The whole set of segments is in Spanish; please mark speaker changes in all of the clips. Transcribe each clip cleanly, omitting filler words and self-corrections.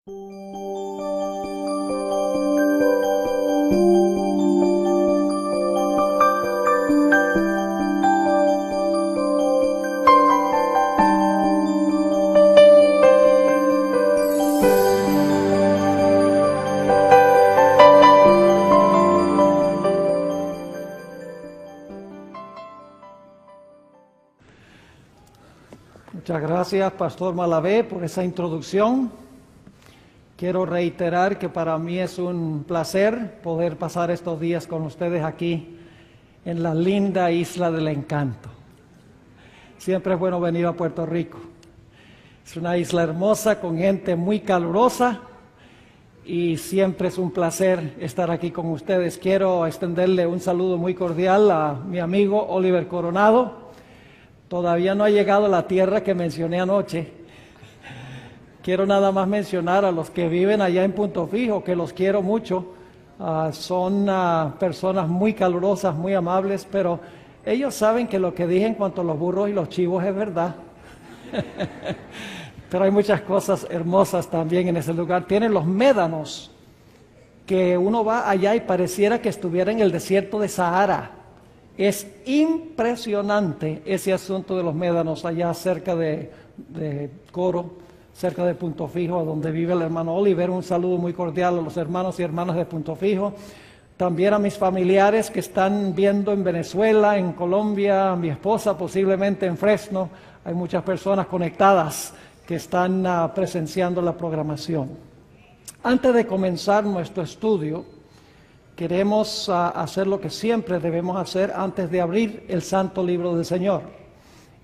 Speaker 1: Muchas gracias, Pastor Malavé, por esa introducción. Quiero reiterar que para mí es un placer poder pasar estos días con ustedes aquí en la linda Isla del Encanto. Siempre es bueno venir a Puerto Rico. Es una isla hermosa con gente muy calurosa y siempre es un placer estar aquí con ustedes. Quiero extenderle un saludo muy cordial a mi amigo Oliver Coronado. Todavía no ha llegado a la tierra que mencioné anoche. Quiero nada más mencionar a los que viven allá en Punto Fijo, que los quiero mucho. Son personas muy calurosas, muy amables, pero ellos saben que lo que dije en cuanto a los burros y los chivos es verdad. Pero hay muchas cosas hermosas también en ese lugar. Tienen los médanos, que uno va allá y pareciera que estuviera en el desierto de Sahara. Es impresionante ese asunto de los médanos allá cerca de Coro, cerca de Punto Fijo, donde vive el hermano Oliver. Un saludo muy cordial a los hermanos y hermanas de Punto Fijo. También a mis familiares que están viendo en Venezuela, en Colombia, a mi esposa posiblemente en Fresno. Hay muchas personas conectadas que están presenciando la programación. Antes de comenzar nuestro estudio, queremos hacer lo que siempre debemos hacer antes de abrir el Santo Libro del Señor.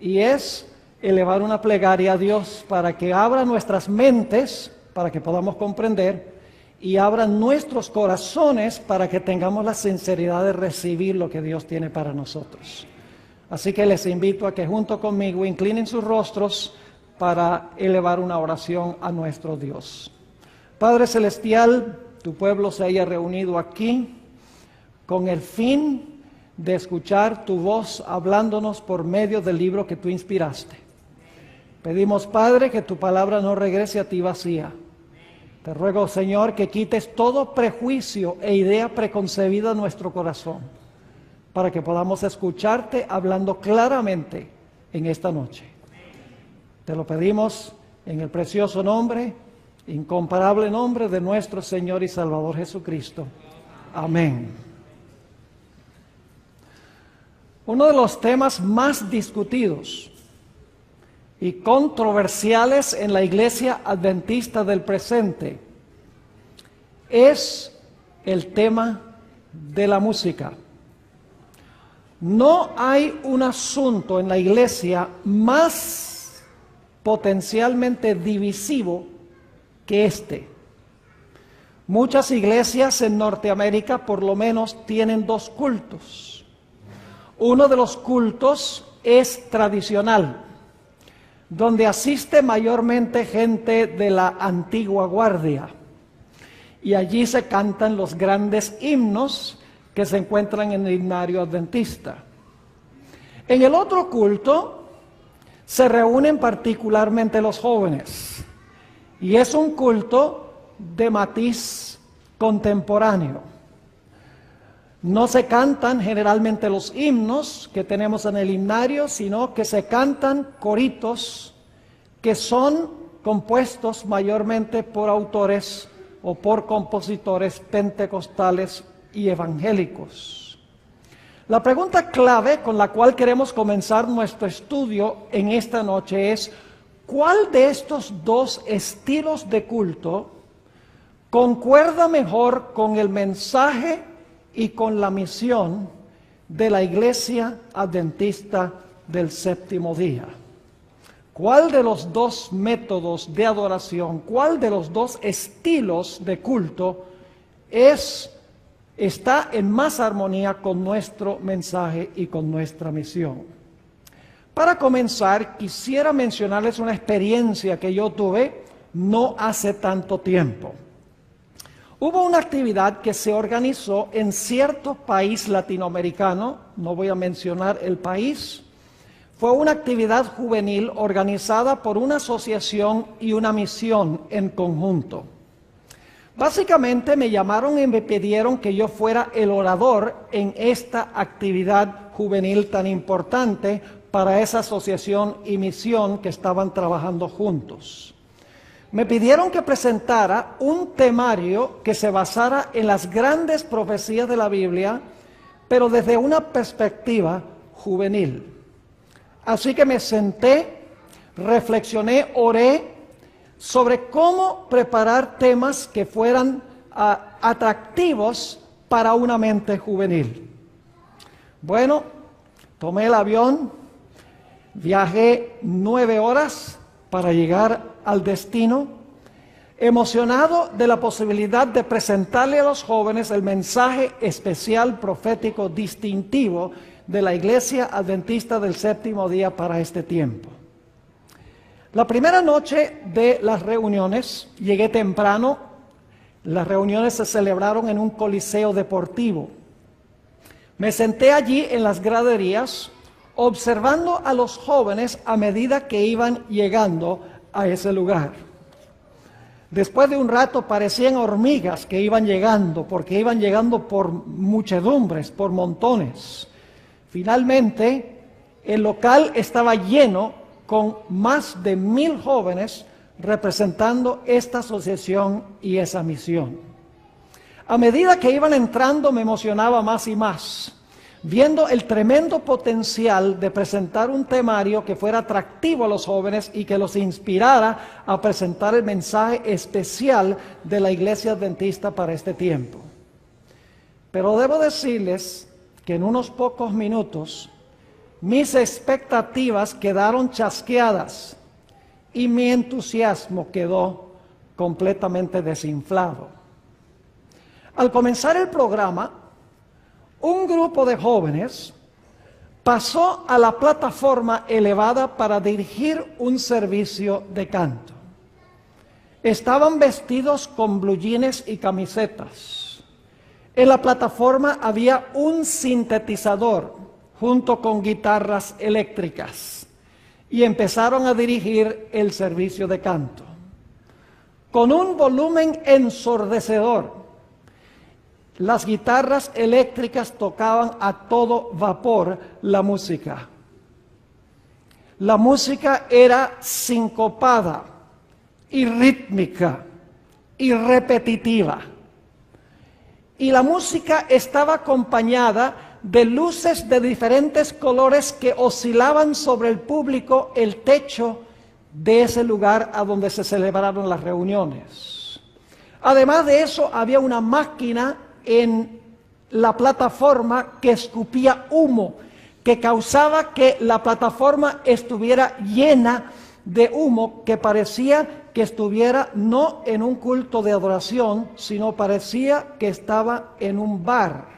Speaker 1: Y es elevar una plegaria a Dios para que abra nuestras mentes, para que podamos comprender, y abra nuestros corazones para que tengamos la sinceridad de recibir lo que Dios tiene para nosotros. Así que les invito a que junto conmigo inclinen sus rostros para elevar una oración a nuestro Dios. Padre Celestial, tu pueblo se haya reunido aquí con el fin de escuchar tu voz hablándonos por medio del libro que tú inspiraste. Pedimos, Padre, que tu palabra no regrese a ti vacía. Te ruego, Señor, que quites todo prejuicio e idea preconcebida en nuestro corazón, para que podamos escucharte hablando claramente en esta noche. Te lo pedimos en el precioso nombre, incomparable nombre de nuestro Señor y Salvador Jesucristo. Amén. Uno de los temas más discutidos y controversiales en la Iglesia Adventista del presente es el tema de la música. No hay un asunto en la Iglesia más potencialmente divisivo que este. Muchas iglesias en Norteamérica por lo menos tienen dos cultos. Uno de los cultos es tradicional, donde asiste mayormente gente de la antigua guardia, y allí se cantan los grandes himnos que se encuentran en el himnario adventista. En el otro culto se reúnen particularmente los jóvenes, y es un culto de matiz contemporáneo. No se cantan generalmente los himnos que tenemos en el himnario, sino que se cantan coritos que son compuestos mayormente por autores o por compositores pentecostales y evangélicos. La pregunta clave con la cual queremos comenzar nuestro estudio en esta noche es: ¿cuál de estos dos estilos de culto concuerda mejor con el mensaje y con la misión de la Iglesia Adventista del Séptimo Día? ¿Cuál de los dos métodos de adoración, cuál de los dos estilos de culto está en más armonía con nuestro mensaje y con nuestra misión? Para comenzar, quisiera mencionarles una experiencia que yo tuve no hace tanto tiempo. Hubo una actividad que se organizó en cierto país latinoamericano, no voy a mencionar el país. Fue una actividad juvenil organizada por una asociación y una misión en conjunto. Básicamente me llamaron y me pidieron que yo fuera el orador en esta actividad juvenil tan importante para esa asociación y misión que estaban trabajando juntos. Me pidieron que presentara un temario que se basara en las grandes profecías de la Biblia, pero desde una perspectiva juvenil. Así que me senté, reflexioné, oré sobre cómo preparar temas que fueran atractivos para una mente juvenil. Bueno, tomé el avión, viajé 9 horas para llegar al destino, emocionado de la posibilidad de presentarle a los jóvenes el mensaje especial, profético, distintivo de la Iglesia Adventista del Séptimo Día para este tiempo. La primera noche de las reuniones, llegué temprano. Las reuniones se celebraron en un coliseo deportivo. Me senté allí en las graderías, observando a los jóvenes a medida que iban llegando a ese lugar. Después de un rato parecían hormigas que iban llegando, porque iban llegando por muchedumbres, por montones. Finalmente, el local estaba lleno con más de 1000 jóvenes representando esta asociación y esa misión. A medida que iban entrando me emocionaba más y más, viendo el tremendo potencial de presentar un temario que fuera atractivo a los jóvenes y que los inspirara a presentar el mensaje especial de la Iglesia Adventista para este tiempo. Pero debo decirles que en unos pocos minutos mis expectativas quedaron chasqueadas y mi entusiasmo quedó completamente desinflado. Al comenzar el programa, un grupo de jóvenes pasó a la plataforma elevada para dirigir un servicio de canto. Estaban vestidos con blue jeans y camisetas. En la plataforma había un sintetizador junto con guitarras eléctricas, y empezaron a dirigir el servicio de canto. Con un volumen ensordecedor, las guitarras eléctricas tocaban a todo vapor la música. La música era sincopada y rítmica y repetitiva. Y la música estaba acompañada de luces de diferentes colores que oscilaban sobre el público, el techo de ese lugar a donde se celebraron las reuniones. Además de eso, había una máquina en la plataforma que escupía humo, que causaba que la plataforma estuviera llena de humo, que parecía que estuviera no en un culto de adoración, sino parecía que estaba en un bar.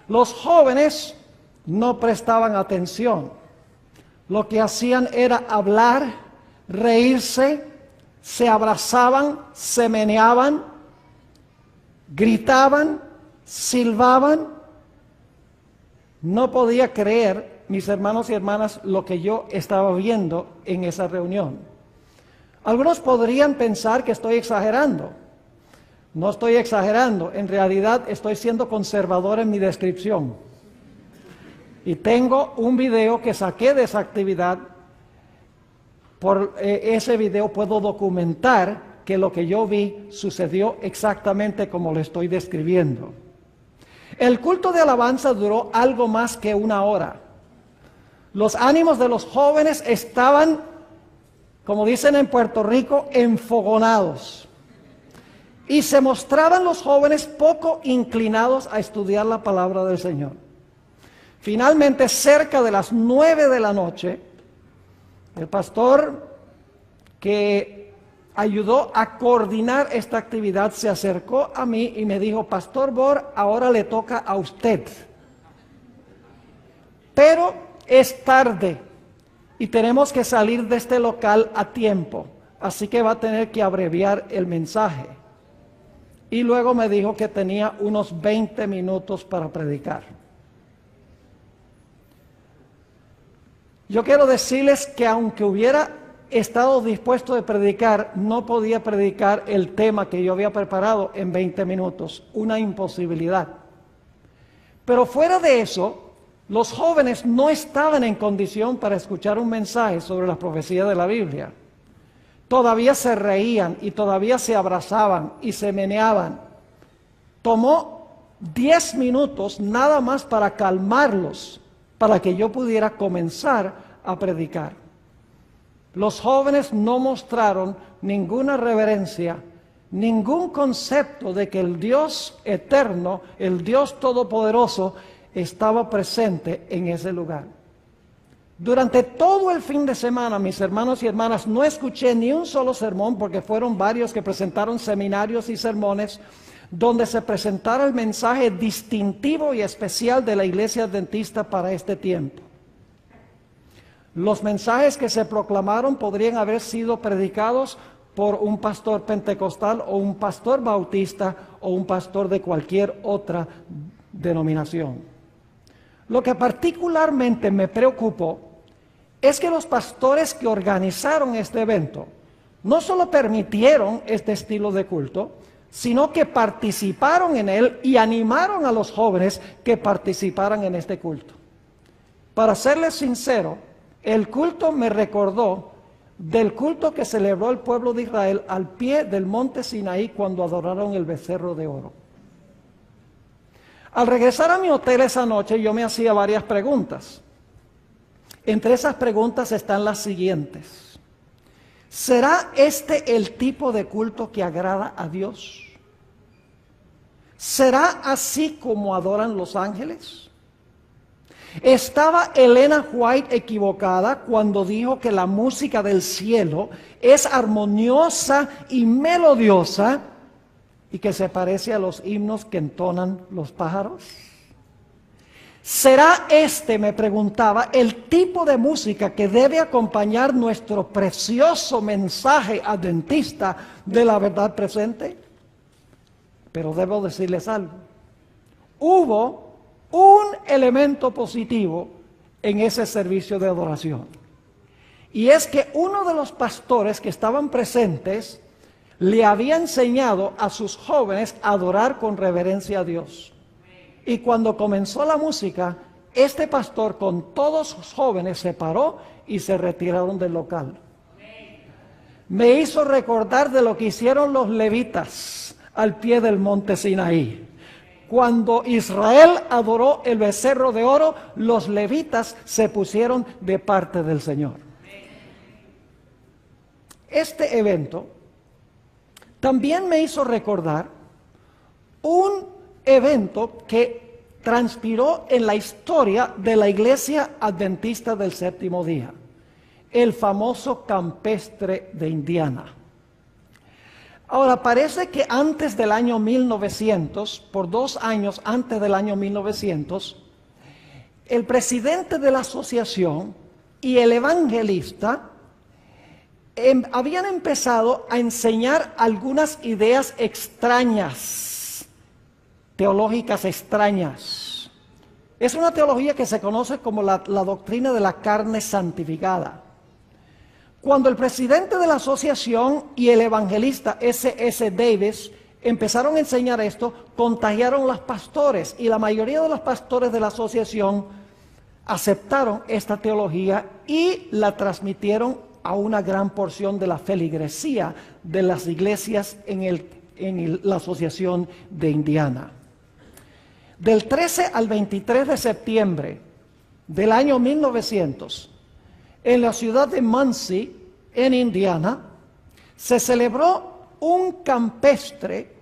Speaker 1: Los jóvenes no prestaban atención. Lo que hacían era hablar, reírse, se abrazaban, se meneaban, gritaban, silbaban. No podía creer, mis hermanos y hermanas, lo que yo estaba viendo en esa reunión. Algunos podrían pensar que estoy exagerando. No estoy exagerando, en realidad estoy siendo conservador en mi descripción. Y tengo un video que saqué de esa actividad. Por ese video puedo documentar que lo que yo vi sucedió exactamente como lo estoy describiendo. El culto de alabanza duró algo más que 1 hora. Los ánimos de los jóvenes estaban, como dicen en Puerto Rico, enfogonados. Y se mostraban los jóvenes poco inclinados a estudiar la palabra del Señor. Finalmente, cerca de las 9 de la noche, el pastor que ayudó a coordinar esta actividad se acercó a mí y me dijo: Pastor Bor, ahora le toca a usted. Pero es tarde y tenemos que salir de este local a tiempo, así que va a tener que abreviar el mensaje. Y luego me dijo que tenía unos 20 minutos para predicar. Yo quiero decirles que aunque hubiera estado dispuesto de predicar, no podía predicar el tema que yo había preparado en 20 minutos, una imposibilidad. Pero fuera de eso, los jóvenes no estaban en condición para escuchar un mensaje sobre las profecías de la Biblia. Todavía se reían y todavía se abrazaban y se meneaban. Tomó 10 minutos nada más para calmarlos, para que yo pudiera comenzar a predicar. Los jóvenes no mostraron ninguna reverencia, ningún concepto de que el Dios eterno, el Dios todopoderoso, estaba presente en ese lugar. Durante todo el fin de semana, mis hermanos y hermanas, no escuché ni un solo sermón, porque fueron varios que presentaron seminarios y sermones, donde se presentara el mensaje distintivo y especial de la Iglesia Adventista para este tiempo. Los mensajes que se proclamaron podrían haber sido predicados por un pastor pentecostal o un pastor bautista o un pastor de cualquier otra denominación. Lo que particularmente me preocupó es que los pastores que organizaron este evento no solo permitieron este estilo de culto, sino que participaron en él y animaron a los jóvenes que participaran en este culto. Para serles sincero, el culto me recordó del culto que celebró el pueblo de Israel al pie del monte Sinaí cuando adoraron el becerro de oro. Al regresar a mi hotel esa noche, yo me hacía varias preguntas. Entre esas preguntas están las siguientes. ¿Será este el tipo de culto que agrada a Dios? ¿Será así como adoran los ángeles? ¿Estaba Elena White equivocada cuando dijo que la música del cielo es armoniosa y melodiosa y que se parece a los himnos que entonan los pájaros? ¿Será este, me preguntaba, el tipo de música que debe acompañar nuestro precioso mensaje adventista de la verdad presente? Pero debo decirles algo. Hubo un elemento positivo en ese servicio de adoración. Y es que uno de los pastores que estaban presentes le había enseñado a sus jóvenes a adorar con reverencia a Dios. Y cuando comenzó la música, este pastor con todos sus jóvenes se paró y se retiraron del local. Me hizo recordar de lo que hicieron los levitas al pie del monte Sinaí. Cuando Israel adoró el becerro de oro, los levitas se pusieron de parte del Señor. Este evento también me hizo recordar un evento que transpiró en la historia de la Iglesia Adventista del Séptimo Día, el famoso campestre de Indiana. Ahora, parece que antes del año 1900, por 2 años antes del año 1900, el presidente de la asociación y el evangelista habían empezado a enseñar algunas ideas extrañas, teológicas extrañas. Es una teología que se conoce como la doctrina de la carne santificada. Cuando el presidente de la asociación y el evangelista S.S. Davis empezaron a enseñar esto, contagiaron a los pastores, y la mayoría de los pastores de la asociación aceptaron esta teología y la transmitieron a una gran porción de la feligresía de las iglesias en la asociación de Indiana. Del 13 al 23 de septiembre del año 1900, en la ciudad de Muncie, en Indiana, se celebró un campestre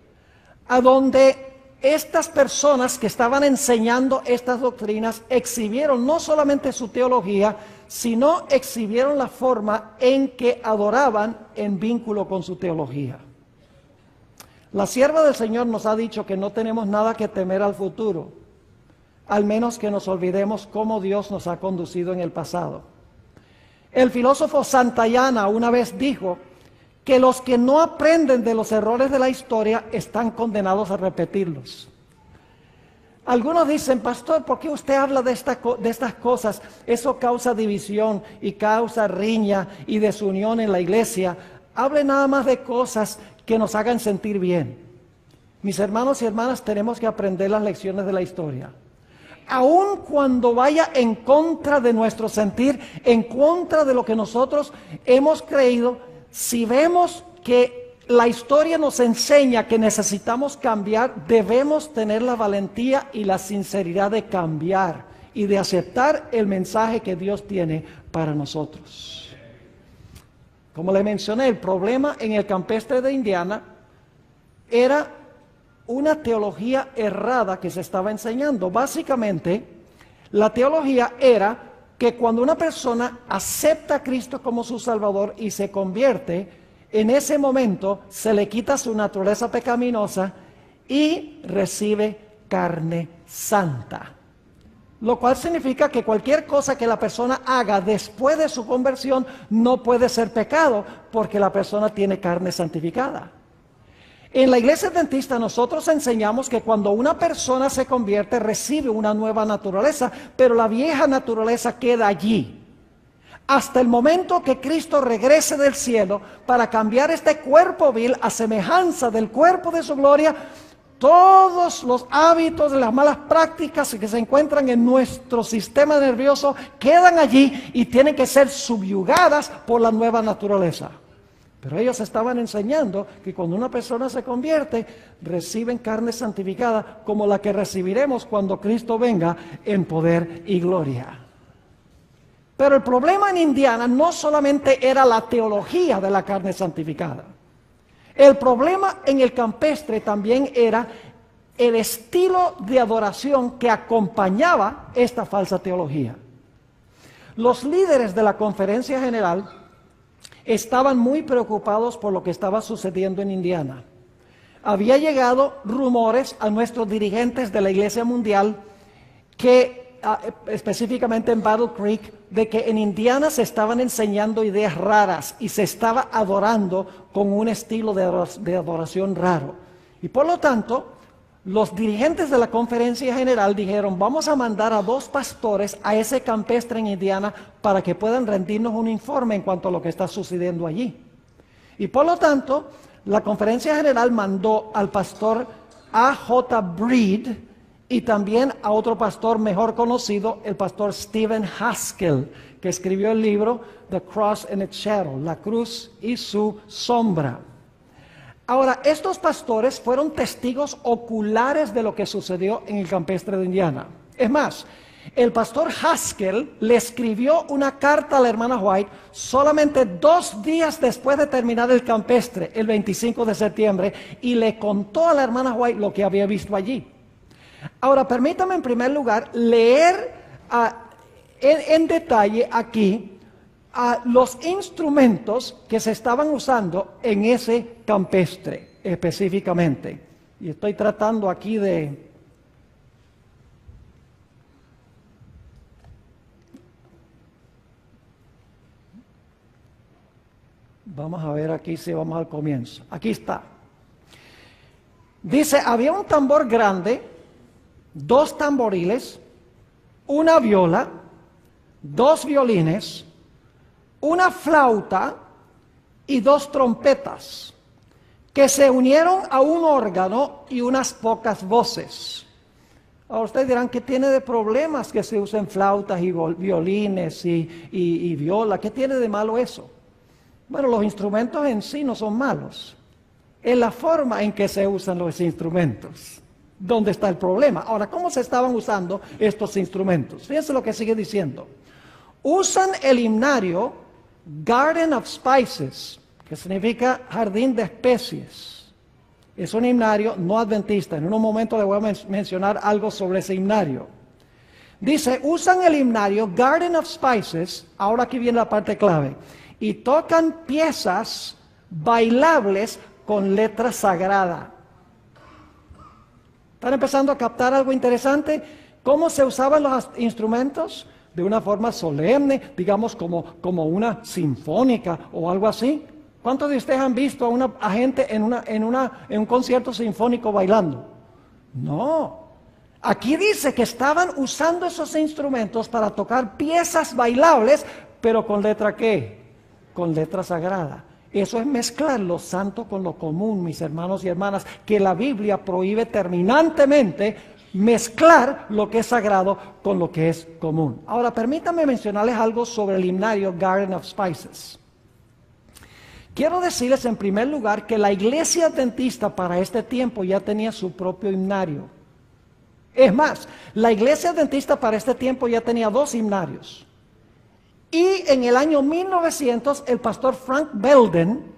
Speaker 1: a donde estas personas que estaban enseñando estas doctrinas exhibieron no solamente su teología, sino exhibieron la forma en que adoraban en vínculo con su teología. La sierva del Señor nos ha dicho que no tenemos nada que temer al futuro, al menos que nos olvidemos cómo Dios nos ha conducido en el pasado. El filósofo Santayana una vez dijo que los que no aprenden de los errores de la historia están condenados a repetirlos. Algunos dicen, pastor, ¿por qué usted habla de estas cosas? Eso causa división y causa riña y desunión en la iglesia. Hable nada más de cosas que nos hagan sentir bien. Mis hermanos y hermanas, tenemos que aprender las lecciones de la historia. Aun cuando vaya en contra de nuestro sentir, en contra de lo que nosotros hemos creído, si vemos que la historia nos enseña que necesitamos cambiar, debemos tener la valentía y la sinceridad de cambiar y de aceptar el mensaje que Dios tiene para nosotros. Como le mencioné, el problema en el campestre de Indiana era una teología errada que se estaba enseñando. Básicamente, la teología era que cuando una persona acepta a Cristo como su Salvador y se convierte, en ese momento se le quita su naturaleza pecaminosa y recibe carne santa. Lo cual significa que cualquier cosa que la persona haga después de su conversión no puede ser pecado porque la persona tiene carne santificada. En la iglesia adventista nosotros enseñamos que cuando una persona se convierte recibe una nueva naturaleza, pero la vieja naturaleza queda allí. Hasta el momento que Cristo regrese del cielo para cambiar este cuerpo vil a semejanza del cuerpo de su gloria, todos los hábitos de las malas prácticas que se encuentran en nuestro sistema nervioso quedan allí y tienen que ser subyugadas por la nueva naturaleza. Pero ellos estaban enseñando que cuando una persona se convierte, reciben carne santificada como la que recibiremos cuando Cristo venga en poder y gloria. Pero el problema en Indiana no solamente era la teología de la carne santificada. El problema en el campestre también era el estilo de adoración que acompañaba esta falsa teología. Los líderes de la conferencia general estaban muy preocupados por lo que estaba sucediendo en Indiana. Había llegado rumores a nuestros dirigentes de la Iglesia Mundial que específicamente en Battle Creek, de que en Indiana se estaban enseñando ideas raras y se estaba adorando con un estilo de adoración raro. Y por lo tanto, los dirigentes de la conferencia general dijeron, vamos a mandar a 2 pastores a ese campestre en Indiana para que puedan rendirnos un informe en cuanto a lo que está sucediendo allí. Y por lo tanto, la conferencia general mandó al pastor A.J. Breed y también a otro pastor mejor conocido, el pastor Stephen Haskell, que escribió el libro The Cross and its Shadow, La Cruz y su Sombra. Ahora, estos pastores fueron testigos oculares de lo que sucedió en el campestre de Indiana. Es más, el pastor Haskell le escribió una carta a la hermana White solamente 2 días después de terminar el campestre, el 25 de septiembre, y le contó a la hermana White lo que había visto allí. Ahora, permítame en primer lugar leer en detalle aquí los instrumentos que se estaban usando en ese campestre específicamente. Y estoy tratando aquí de... Vamos a ver aquí si vamos al comienzo. Aquí está. Dice, había un tambor grande, 2 tamboriles, una viola, 2 violines, una flauta y 2 trompetas, que se unieron a un órgano y unas pocas voces. Ahora ustedes dirán, ¿qué tiene de problemas que se usen flautas y violines y viola? ¿Qué tiene de malo eso? Bueno, los instrumentos en sí no son malos. Es la forma en que se usan los instrumentos donde está el problema. Ahora, ¿cómo se estaban usando estos instrumentos? Fíjense lo que sigue diciendo. Usan el himnario Garden of Spices, que significa jardín de especies. Es un himnario no adventista. En un momento le voy a mencionar algo sobre ese himnario. Dice, usan el himnario Garden of Spices, ahora aquí viene la parte clave, y tocan piezas bailables con letra sagrada. ¿Están empezando a captar algo interesante? ¿Cómo se usaban los instrumentos? De una forma solemne, digamos como una sinfónica o algo así. ¿Cuántos de ustedes han visto a gente en un concierto sinfónico bailando? No. Aquí dice que estaban usando esos instrumentos para tocar piezas bailables, pero ¿con letra qué? Con letra sagrada. Eso es mezclar lo santo con lo común, mis hermanos y hermanas, que la Biblia prohíbe terminantemente mezclar lo que es sagrado con lo que es común. Ahora, permítanme mencionarles algo sobre el himnario Garden of Spices. Quiero decirles en primer lugar que la iglesia adventista para este tiempo ya tenía su propio himnario. Es más, la iglesia adventista para este tiempo ya tenía 2 himnarios. Y en el año 1900 el pastor Frank Belden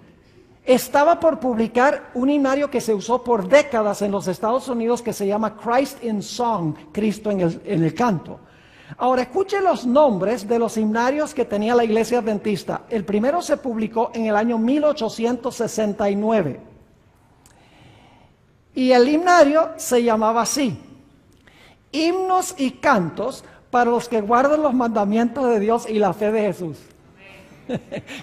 Speaker 1: estaba por publicar un himnario que se usó por décadas en los Estados Unidos que se llama Christ in Song, Cristo en el canto. Ahora escuchen los nombres de los himnarios que tenía la iglesia adventista. El primero se publicó en el año 1869. Y el himnario se llamaba así: Himnos y cantos para los que guardan los mandamientos de Dios y la fe de Jesús.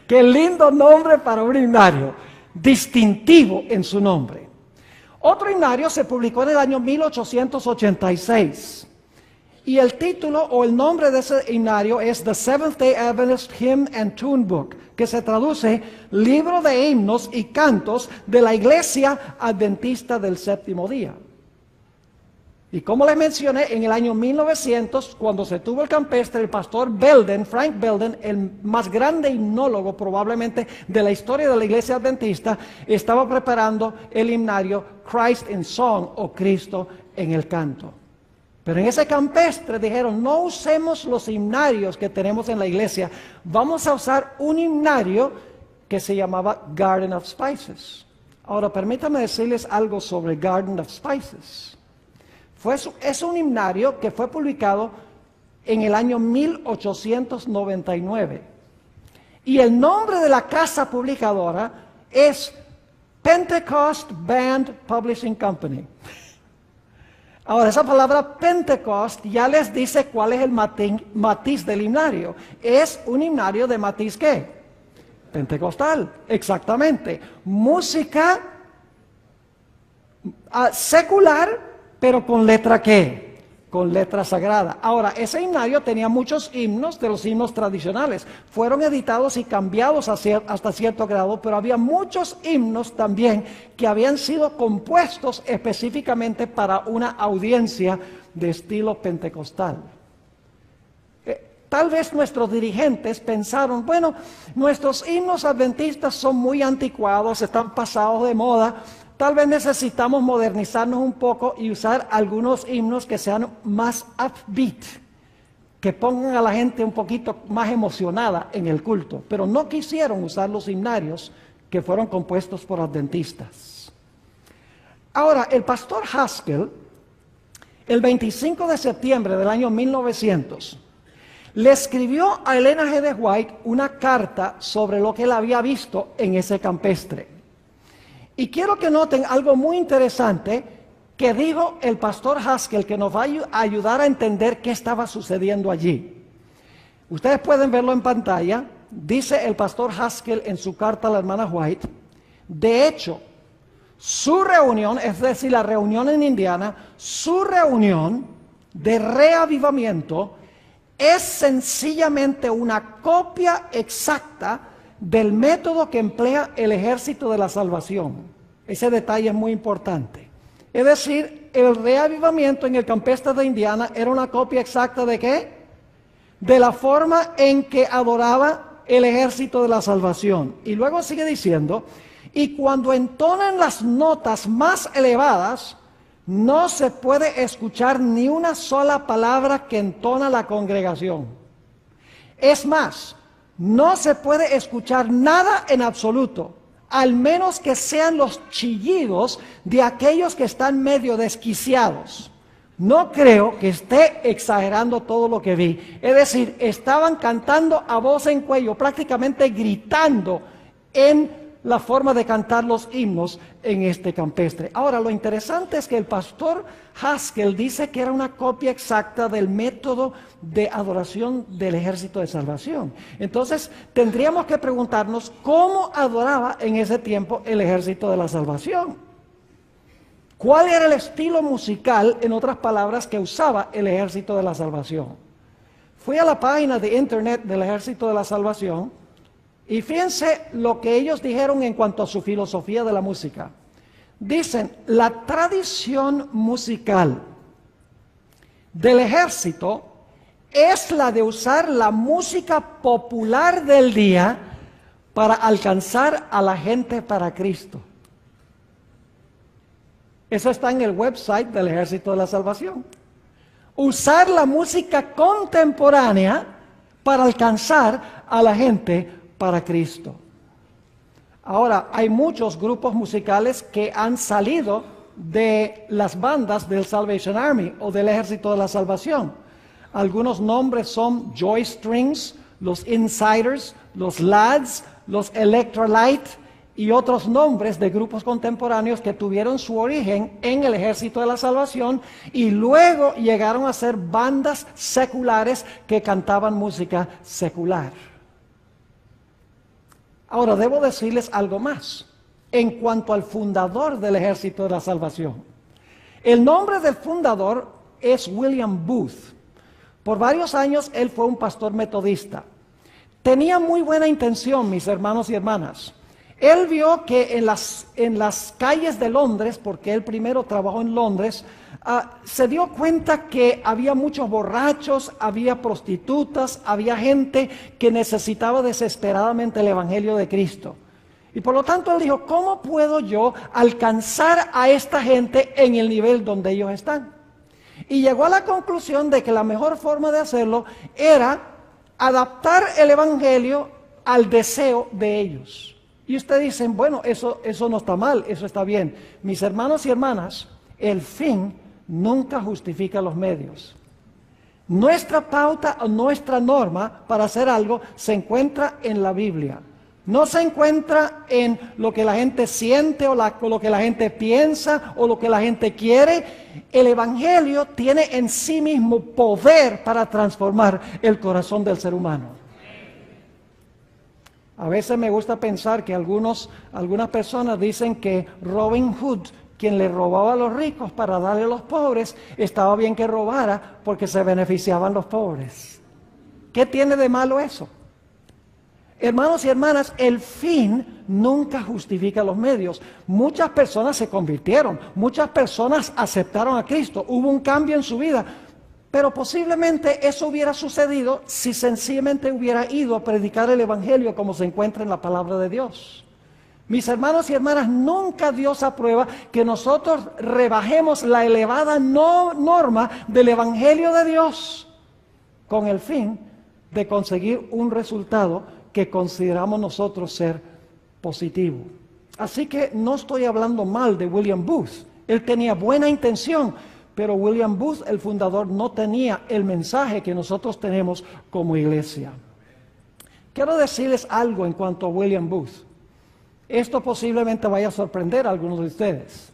Speaker 1: Qué lindo nombre para un himnario, distintivo en su nombre. Otro himnario se publicó en el año 1886. Y el título o el nombre de ese himnario es The Seventh Day Adventist Hymn and Tune Book, que se traduce Libro de Himnos y Cantos de la Iglesia Adventista del Séptimo Día. Y como les mencioné, en el año 1900, cuando se tuvo el campestre, el pastor Belden, Frank Belden, el más grande himnólogo probablemente de la historia de la iglesia adventista, estaba preparando el himnario Christ in Song, o Cristo en el canto. Pero en ese campestre dijeron: no usemos los himnarios que tenemos en la iglesia, vamos a usar un himnario que se llamaba Garden of Spices. Ahora permítanme decirles algo sobre Garden of Spices. Es un himnario que fue publicado en el año 1899. Y el nombre de la casa publicadora es Pentecost Band Publishing Company. Ahora, esa palabra Pentecost ya les dice cuál es el matiz del himnario. Es un himnario de matiz ¿qué? Pentecostal, exactamente. Música secular, pero con letra ¿qué? Con letra sagrada. Ahora, ese himnario tenía muchos himnos de los himnos tradicionales. Fueron editados y cambiados hasta cierto grado, pero había muchos himnos también que habían sido compuestos específicamente para una audiencia de estilo pentecostal. Tal vez nuestros dirigentes pensaron: bueno, nuestros himnos adventistas son muy anticuados, están pasados de moda. Tal vez necesitamos modernizarnos un poco y usar algunos himnos que sean más upbeat, que pongan a la gente un poquito más emocionada en el culto. Pero no quisieron usar los himnarios que fueron compuestos por adventistas. Ahora, el pastor Haskell, el 25 de septiembre del año 1900, le escribió a Elena G. de White una carta sobre lo que él había visto en ese campestre. Y quiero que noten algo muy interesante que dijo el pastor Haskell, que nos va a ayudar a entender qué estaba sucediendo allí. Ustedes pueden verlo en pantalla. Dice el pastor Haskell en su carta a la hermana White: de hecho, su reunión, es decir, la reunión en Indiana, su reunión de reavivamiento es sencillamente una copia exacta del método que emplea el Ejército de la Salvación. Ese detalle es muy importante. Es decir, el reavivamiento en el campestre de Indiana era una copia exacta ¿de qué? De la forma en que adoraba el Ejército de la Salvación. Y luego sigue diciendo: y cuando entonan las notas más elevadas, no se puede escuchar ni una sola palabra que entona la congregación. Es más, no se puede escuchar nada en absoluto, al menos que sean los chillidos de aquellos que están medio desquiciados. No creo que esté exagerando todo lo que vi. Es decir, estaban cantando a voz en cuello, prácticamente gritando en la forma de cantar los himnos en este campestre. Ahora, lo interesante es que el pastor Haskell dice que era una copia exacta del método de adoración del Ejército de Salvación. Entonces, tendríamos que preguntarnos cómo adoraba en ese tiempo el Ejército de la Salvación. ¿Cuál era el estilo musical, en otras palabras, que usaba el Ejército de la Salvación? Fui a la página de internet del Ejército de la Salvación y fíjense lo que ellos dijeron en cuanto a su filosofía de la música. Dicen, la tradición musical del ejército es la de usar la música popular del día para alcanzar a la gente para Cristo. Eso está en el website del Ejército de la Salvación. Usar la música contemporánea para alcanzar a la gente para Cristo. Ahora, hay muchos grupos musicales que han salido de las bandas del Salvation Army o del Ejército de la Salvación. Algunos nombres son Joy Strings, los Insiders, los Lads, los Electrolyte y otros nombres de grupos contemporáneos que tuvieron su origen en el Ejército de la Salvación y luego llegaron a ser bandas seculares que cantaban música secular. Ahora, debo decirles algo más en cuanto al fundador del Ejército de la Salvación. El nombre del fundador es William Booth. Por varios años él fue un pastor metodista. Tenía muy buena intención, mis hermanos y hermanas. Él vio que en las calles de Londres, porque él primero trabajó en Londres, se dio cuenta que había muchos borrachos, había prostitutas, había gente que necesitaba desesperadamente el Evangelio de Cristo. Y por lo tanto él dijo, ¿cómo puedo yo alcanzar a esta gente en el nivel donde ellos están? Y llegó a la conclusión de que la mejor forma de hacerlo era adaptar el Evangelio al deseo de ellos. Y ustedes dicen, bueno, eso no está mal, eso está bien. Mis hermanos y hermanas, el fin nunca justifica los medios. Nuestra pauta o nuestra norma para hacer algo se encuentra en la Biblia. No se encuentra en lo que la gente siente o lo que la gente piensa o lo que la gente quiere. El Evangelio tiene en sí mismo poder para transformar el corazón del ser humano. A veces me gusta pensar que algunas personas dicen que Robin Hood, quien le robaba a los ricos para darle a los pobres, estaba bien que robara porque se beneficiaban los pobres. ¿Qué tiene de malo eso? Hermanos y hermanas, el fin nunca justifica los medios. Muchas personas se convirtieron, muchas personas aceptaron a Cristo, hubo un cambio en su vida, pero posiblemente eso hubiera sucedido si sencillamente hubiera ido a predicar el Evangelio como se encuentra en la palabra de Dios. Mis hermanos y hermanas, nunca Dios aprueba que nosotros rebajemos la elevada norma del Evangelio de Dios con el fin de conseguir un resultado que consideramos nosotros ser positivo. Así que no estoy hablando mal de William Booth. Él tenía buena intención, pero William Booth, el fundador, no tenía el mensaje que nosotros tenemos como iglesia. Quiero decirles algo en cuanto a William Booth. Esto posiblemente vaya a sorprender a algunos de ustedes.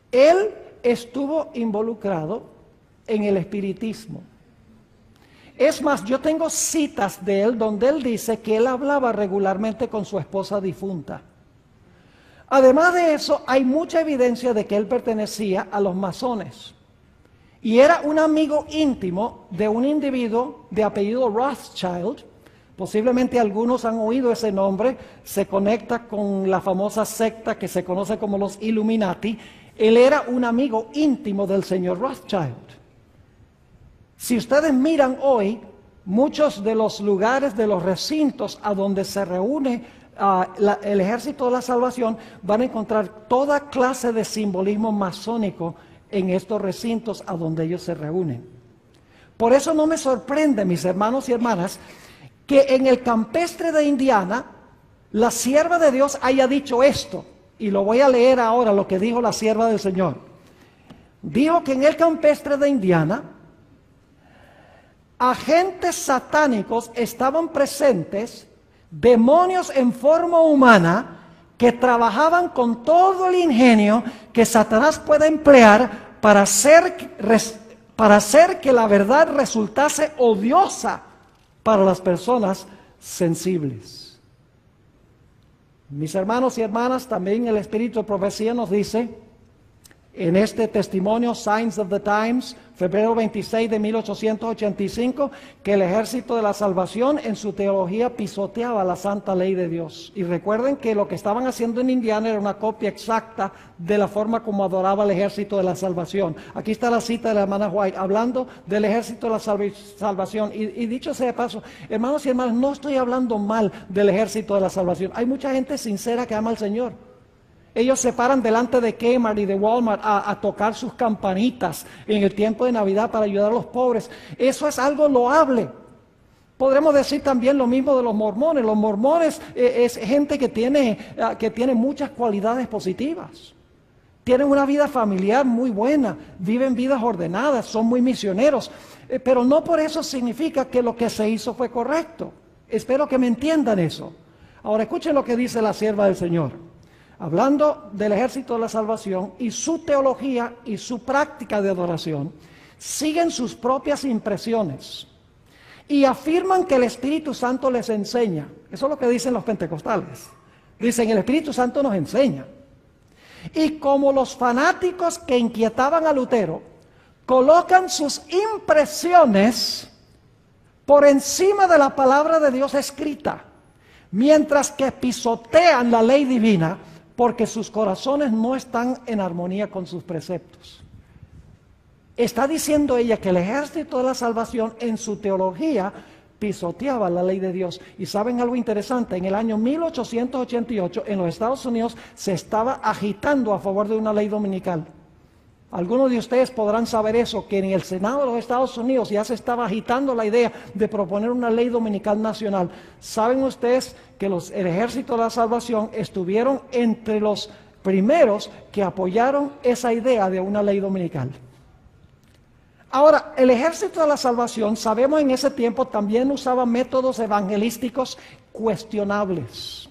Speaker 1: Él estuvo involucrado en el espiritismo. Es más, yo tengo citas de él donde él dice que él hablaba regularmente con su esposa difunta. Además de eso, hay mucha evidencia de que él pertenecía a los masones. Y era un amigo íntimo de un individuo de apellido Rothschild. Posiblemente algunos han oído ese nombre. Se conecta con la famosa secta que se conoce como los Illuminati. Él era un amigo íntimo del señor Rothschild. Si ustedes miran hoy, muchos de los lugares, de los recintos a donde se reúne el Ejército de la Salvación, van a encontrar toda clase de simbolismo masónico en estos recintos a donde ellos se reúnen. Por eso no me sorprende, mis hermanos y hermanas, que en el campestre de Indiana, la sierva de Dios haya dicho esto, y lo voy a leer ahora, lo que dijo la sierva del Señor. Dijo que en el campestre de Indiana, agentes satánicos estaban presentes, demonios en forma humana, que trabajaban con todo el ingenio que Satanás puede emplear para hacer que la verdad resultase odiosa para las personas sensibles. Mis hermanos y hermanas, también el Espíritu de Profecía nos dice, en este testimonio, Signs of the Times, febrero 26 de 1885, que el Ejército de la Salvación en su teología pisoteaba la santa ley de Dios. Y recuerden que lo que estaban haciendo en Indiana era una copia exacta de la forma como adoraba el Ejército de la Salvación. Aquí está la cita de la hermana White, hablando del Ejército de la Salvación. Y dicho sea de paso, hermanos y hermanas, no estoy hablando mal del Ejército de la Salvación. Hay mucha gente sincera que ama al Señor. Ellos se paran delante de Kmart y de Walmart a tocar sus campanitas en el tiempo de Navidad para ayudar a los pobres. Eso es algo loable. Podremos decir también lo mismo de los mormones. Los mormones es gente que tiene muchas cualidades positivas. Tienen una vida familiar muy buena, viven vidas ordenadas, son muy misioneros. Pero no por eso significa que lo que se hizo fue correcto. Espero que me entiendan eso. Ahora escuchen lo que dice la sierva del Señor. Hablando del Ejército de la Salvación y su teología y su práctica de adoración, siguen sus propias impresiones y afirman que el Espíritu Santo les enseña. Eso es lo que dicen los pentecostales. Dicen, el Espíritu Santo nos enseña. Y como los fanáticos que inquietaban a Lutero, colocan sus impresiones por encima de la palabra de Dios escrita, mientras que pisotean la ley divina, porque sus corazones no están en armonía con sus preceptos. Está diciendo ella que el Ejército de la Salvación en su teología pisoteaba la ley de Dios. Y saben algo interesante, en el año 1888 en los Estados Unidos se estaba agitando a favor de una ley dominical. Algunos de ustedes podrán saber eso, que en el Senado de los Estados Unidos ya se estaba agitando la idea de proponer una ley dominical nacional. ¿Saben ustedes que el Ejército de la Salvación estuvieron entre los primeros que apoyaron esa idea de una ley dominical? Ahora, el Ejército de la Salvación, sabemos en ese tiempo, también usaba métodos evangelísticos cuestionables.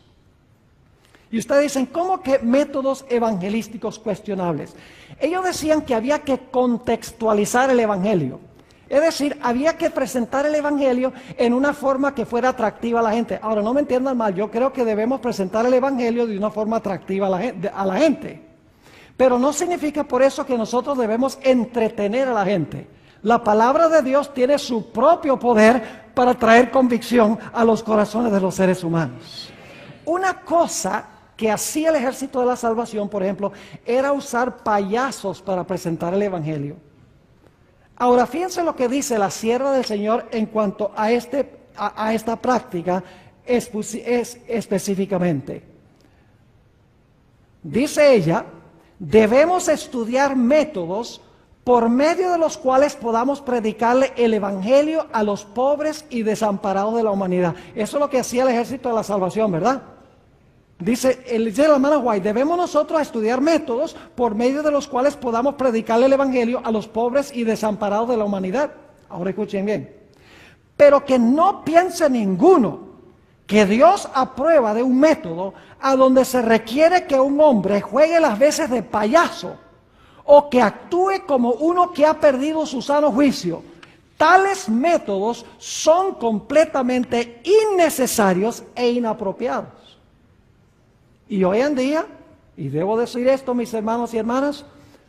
Speaker 1: Y ustedes dicen, ¿cómo que métodos evangelísticos cuestionables? Ellos decían que había que contextualizar el Evangelio. Es decir, había que presentar el Evangelio en una forma que fuera atractiva a la gente. Ahora, no me entiendan mal, yo creo que debemos presentar el Evangelio de una forma atractiva a la gente. Pero no significa por eso que nosotros debemos entretener a la gente. La palabra de Dios tiene su propio poder para traer convicción a los corazones de los seres humanos. Una cosa que hacía el Ejército de la Salvación, por ejemplo, era usar payasos para presentar el Evangelio. Ahora, fíjense lo que dice la sierva del Señor en cuanto a esta práctica específicamente. Dice ella, debemos estudiar métodos por medio de los cuales podamos predicarle el Evangelio a los pobres y desamparados de la humanidad. Eso es lo que hacía el Ejército de la Salvación, ¿verdad? Dice la hermana White, debemos nosotros estudiar métodos por medio de los cuales podamos predicarle el Evangelio a los pobres y desamparados de la humanidad. Ahora escuchen bien. Pero que no piense ninguno que Dios aprueba de un método a donde se requiere que un hombre juegue las veces de payaso o que actúe como uno que ha perdido su sano juicio. Tales métodos son completamente innecesarios e inapropiados. Y hoy en día, y debo decir esto, mis hermanos y hermanas,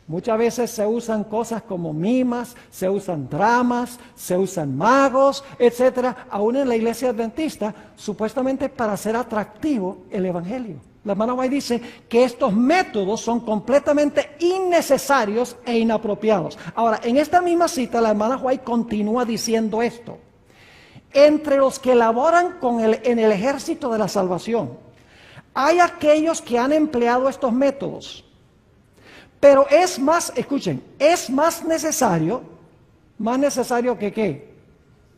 Speaker 1: muchas veces se usan cosas como mimas, se usan dramas, se usan magos, etcétera, aún en la iglesia adventista, supuestamente para hacer atractivo el Evangelio. La hermana White dice que estos métodos son completamente innecesarios e inapropiados. Ahora, en esta misma cita, la hermana White continúa diciendo esto. Entre los que laboran en el Ejército de la Salvación, hay aquellos que han empleado estos métodos, pero es más, escuchen, es más necesario que ¿qué?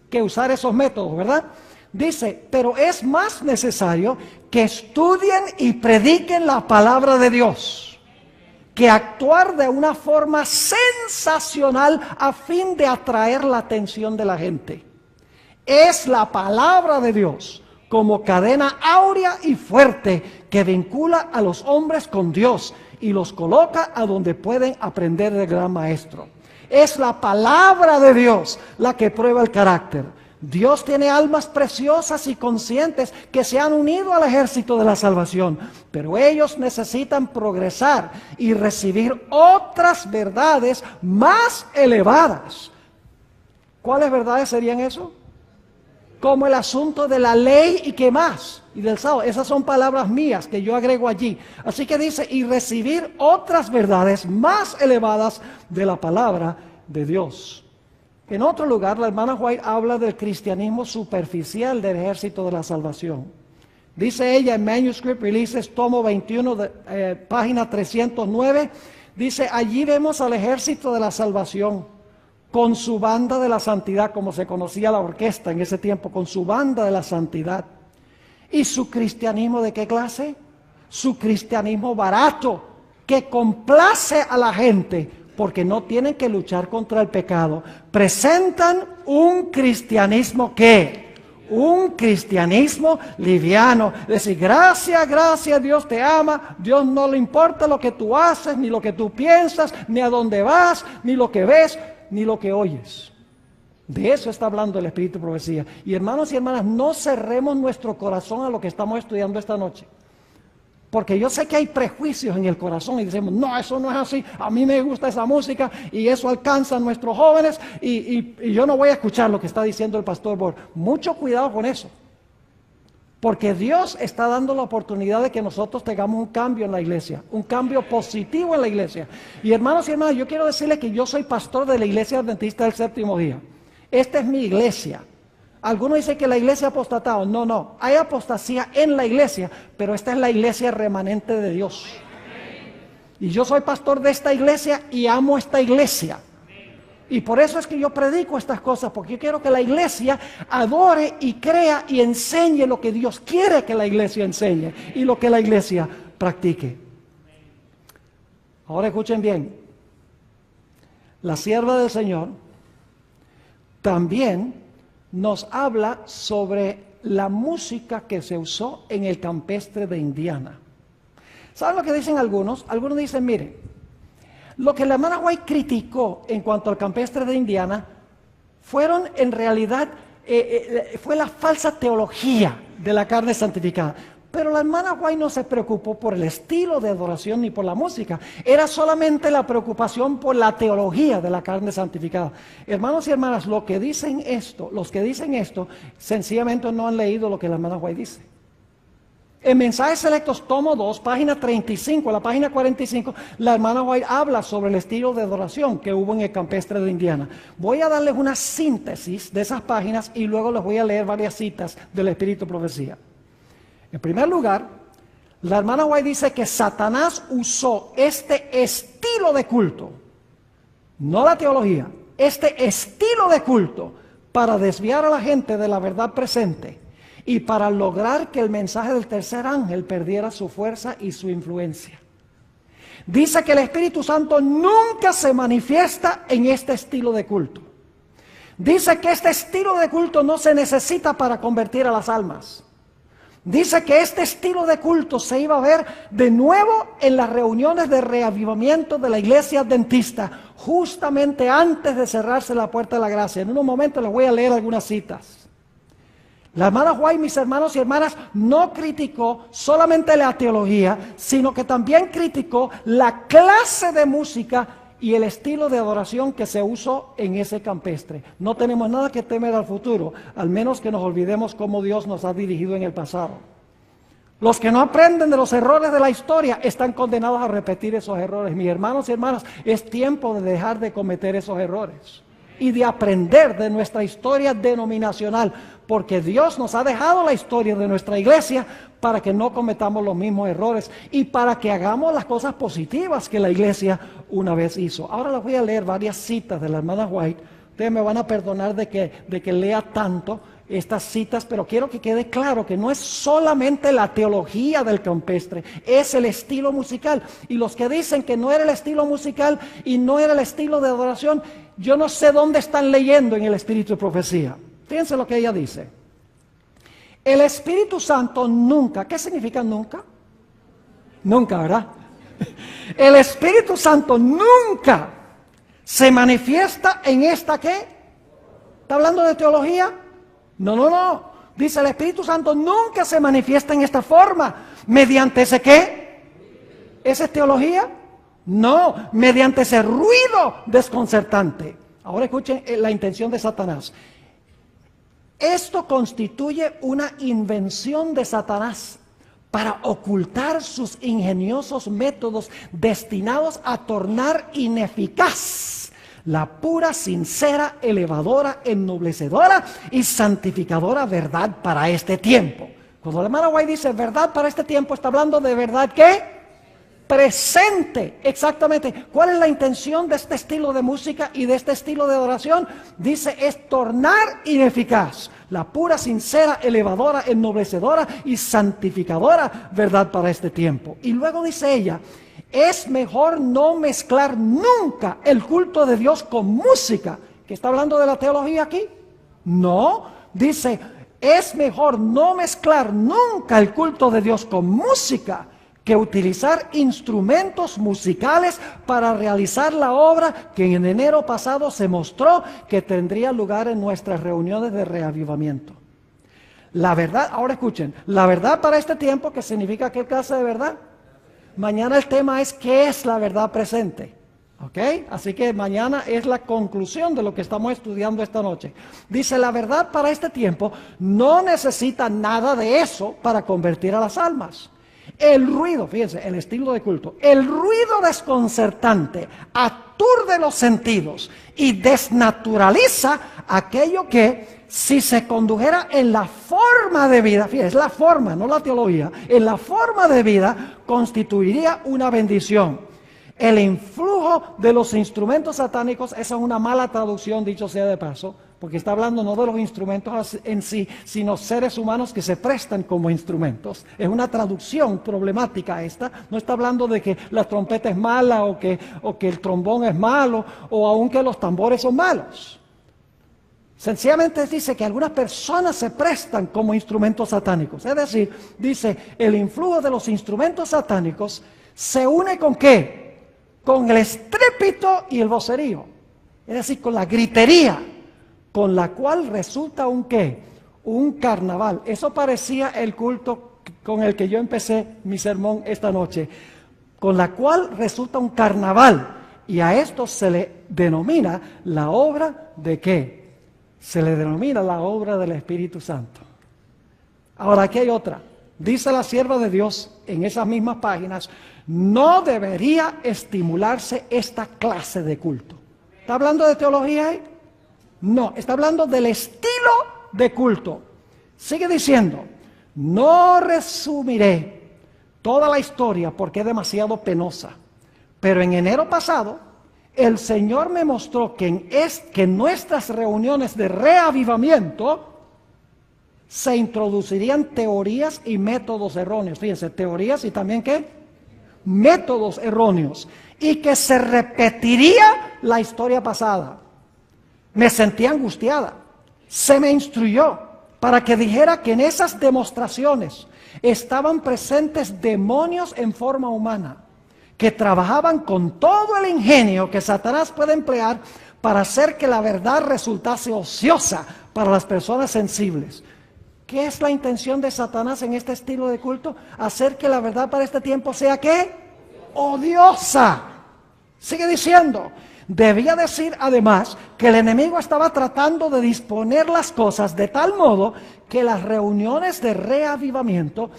Speaker 1: Que usar esos métodos, ¿verdad? Dice, pero es más necesario que estudien y prediquen la palabra de Dios, que actuar de una forma sensacional a fin de atraer la atención de la gente. Es la palabra de Dios como cadena áurea y fuerte que vincula a los hombres con Dios y los coloca a donde pueden aprender del gran maestro. Es la palabra de Dios la que prueba el carácter. Dios tiene almas preciosas y conscientes que se han unido al ejército de la salvación, pero ellos necesitan progresar y recibir otras verdades más elevadas. ¿Cuáles verdades serían eso? Como el asunto de la ley y qué más, y del sábado. Esas son palabras mías que yo agrego allí. Así que dice, y recibir otras verdades más elevadas de la palabra de Dios. En otro lugar, la hermana White habla del cristianismo superficial del ejército de la salvación. Dice ella en Manuscript Releases, tomo 21, página 309, dice, allí vemos al ejército de la salvación con su banda de la santidad, como se conocía la orquesta en ese tiempo, con su banda de la santidad. ¿Y su cristianismo de qué clase? Su cristianismo barato, que complace a la gente, porque no tienen que luchar contra el pecado. Presentan un cristianismo ¿qué? Un cristianismo liviano. Decir, gracias, gracias, Dios te ama, Dios no le importa lo que tú haces, ni lo que tú piensas, ni a dónde vas, ni lo que ves, ni lo que oyes. De eso está hablando el Espíritu de Profecía. Y hermanos y hermanas, no cerremos nuestro corazón a lo que estamos estudiando esta noche. Porque yo sé que hay prejuicios en el corazón y decimos, no, eso no es así, a mí me gusta esa música y eso alcanza a nuestros jóvenes y yo no voy a escuchar lo que está diciendo el pastor Borg. Mucho cuidado con eso. Porque Dios está dando la oportunidad de que nosotros tengamos un cambio en la iglesia, un cambio positivo en la iglesia. Y hermanos y hermanas, yo quiero decirles que yo soy pastor de la Iglesia Adventista del Séptimo Día. Esta es mi iglesia. Algunos dicen que la iglesia ha apostatado. No, no, hay apostasía en la iglesia, pero esta es la iglesia remanente de Dios. Y yo soy pastor de esta iglesia y amo esta iglesia. Y por eso es que yo predico estas cosas, porque yo quiero que la iglesia adore y crea y enseñe lo que Dios quiere que la iglesia enseñe y lo que la iglesia practique. Ahora escuchen bien, la sierva del Señor también nos habla sobre la música que se usó en el campestre de Indiana. ¿Saben lo que dicen algunos? Algunos dicen, miren, lo que la hermana White criticó en cuanto al campestre de Indiana fueron en realidad, fue la falsa teología de la carne santificada. Pero la hermana White no se preocupó por el estilo de adoración ni por la música. Era solamente la preocupación por la teología de la carne santificada. Hermanos y hermanas, los que dicen esto, sencillamente no han leído lo que la hermana White dice. En Mensajes Selectos, tomo 2, página 35, la página 45, la hermana White habla sobre el estilo de adoración que hubo en el campestre de Indiana. Voy a darles una síntesis de esas páginas y luego les voy a leer varias citas del Espíritu de Profecía. En primer lugar, la hermana White dice que Satanás usó este estilo de culto, no la teología, este estilo de culto para desviar a la gente de la verdad presente y para lograr que el mensaje del tercer ángel perdiera su fuerza y su influencia. Dice que el Espíritu Santo nunca se manifiesta en este estilo de culto. Dice que este estilo de culto no se necesita para convertir a las almas. Dice que este estilo de culto se iba a ver de nuevo en las reuniones de reavivamiento de la iglesia adventista, justamente antes de cerrarse la puerta de la gracia. En unos momentos les voy a leer algunas citas. La hermana White, mis hermanos y hermanas, no criticó solamente la teología, sino que también criticó la clase de música y el estilo de adoración que se usó en ese campestre. No tenemos nada que temer al futuro, al menos que nos olvidemos cómo Dios nos ha dirigido en el pasado. Los que no aprenden de los errores de la historia están condenados a repetir esos errores. Mis hermanos y hermanas, es tiempo de dejar de cometer esos errores y de aprender de nuestra historia denominacional, porque Dios nos ha dejado la historia de nuestra iglesia para que no cometamos los mismos errores y para que hagamos las cosas positivas que la iglesia una vez hizo. Ahora les voy a leer varias citas de la hermana White. Ustedes me van a perdonar de que lea tanto estas citas, pero quiero que quede claro que no es solamente la teología del campestre, es el estilo musical. Y los que dicen que no era el estilo musical y no era el estilo de adoración, yo no sé dónde están leyendo en el Espíritu de Profecía. Fíjense lo que ella dice. El Espíritu Santo nunca, ¿qué significa nunca? Nunca, ¿verdad? El Espíritu Santo nunca se manifiesta en esta ¿qué? ¿Está hablando de teología? No, no, no. Dice el Espíritu Santo nunca se manifiesta en esta forma. ¿Mediante ese qué? ¿Esa es teología? No, mediante ese ruido desconcertante. Ahora escuchen la intención de Satanás. Esto constituye una invención de Satanás para ocultar sus ingeniosos métodos destinados a tornar ineficaz la pura, sincera, elevadora, ennoblecedora y santificadora verdad para este tiempo. Cuando la hermana White dice verdad para este tiempo, está hablando de verdad ¿qué? Presente, exactamente. ¿Cuál es la intención de este estilo de música y de este estilo de adoración? Dice, es tornar ineficaz la pura, sincera, elevadora, ennoblecedora y santificadora verdad para este tiempo. Y luego dice ella, es mejor no mezclar nunca el culto de Dios con música. ¿Que está hablando de la teología aquí? No, dice, es mejor no mezclar nunca el culto de Dios con música que utilizar instrumentos musicales para realizar la obra que en enero pasado se mostró que tendría lugar en nuestras reuniones de reavivamiento. La verdad, ahora escuchen, la verdad para este tiempo, ¿qué significa qué clase de verdad? Mañana el tema es ¿qué es la verdad presente? ¿Ok? Así que mañana es la conclusión de lo que estamos estudiando esta noche. Dice, la verdad para este tiempo no necesita nada de eso para convertir a las almas. El ruido, fíjense, el estilo de culto, el ruido desconcertante aturde los sentidos y desnaturaliza aquello que, si se condujera en la forma de vida, fíjense, la forma, no la teología, en la forma de vida constituiría una bendición. El influjo de los instrumentos satánicos, esa es una mala traducción, dicho sea de paso, porque está hablando no de los instrumentos en sí, sino seres humanos que se prestan como instrumentos. Es una traducción problemática esta. No está hablando de que la trompeta es mala o que el trombón es malo o aun que los tambores son malos. Sencillamente dice que algunas personas se prestan como instrumentos satánicos. Es decir, dice, el influjo de los instrumentos satánicos se une ¿con qué? Con el estrépito y el vocerío. Es decir, con la gritería, con la cual resulta un ¿qué? Un carnaval. Eso parecía el culto con el que yo empecé mi sermón esta noche, con la cual resulta un carnaval. Y a esto se le denomina la obra de ¿qué? Se le denomina la obra del Espíritu Santo. Ahora aquí hay otra. Dice la sierva de Dios en esas mismas páginas, no debería estimularse esta clase de culto. ¿Está hablando de teología ahí? No, está hablando del estilo de culto. Sigue diciendo, no resumiré toda la historia porque es demasiado penosa, pero en enero pasado el Señor me mostró que en nuestras reuniones de reavivamiento se introducirían teorías y métodos erróneos. Fíjense, teorías y también ¿qué? Métodos erróneos. Y que se repetiría la historia pasada. Me sentí angustiada. Se me instruyó para que dijera que en esas demostraciones estaban presentes demonios en forma humana, que trabajaban con todo el ingenio que Satanás puede emplear para hacer que la verdad resultase ociosa para las personas sensibles. ¿Qué es la intención de Satanás en este estilo de culto? Hacer que la verdad para este tiempo sea ¿qué? Odiosa. Sigue diciendo. Debía decir además que el enemigo estaba tratando de disponer las cosas de tal modo que las reuniones de reavivamiento,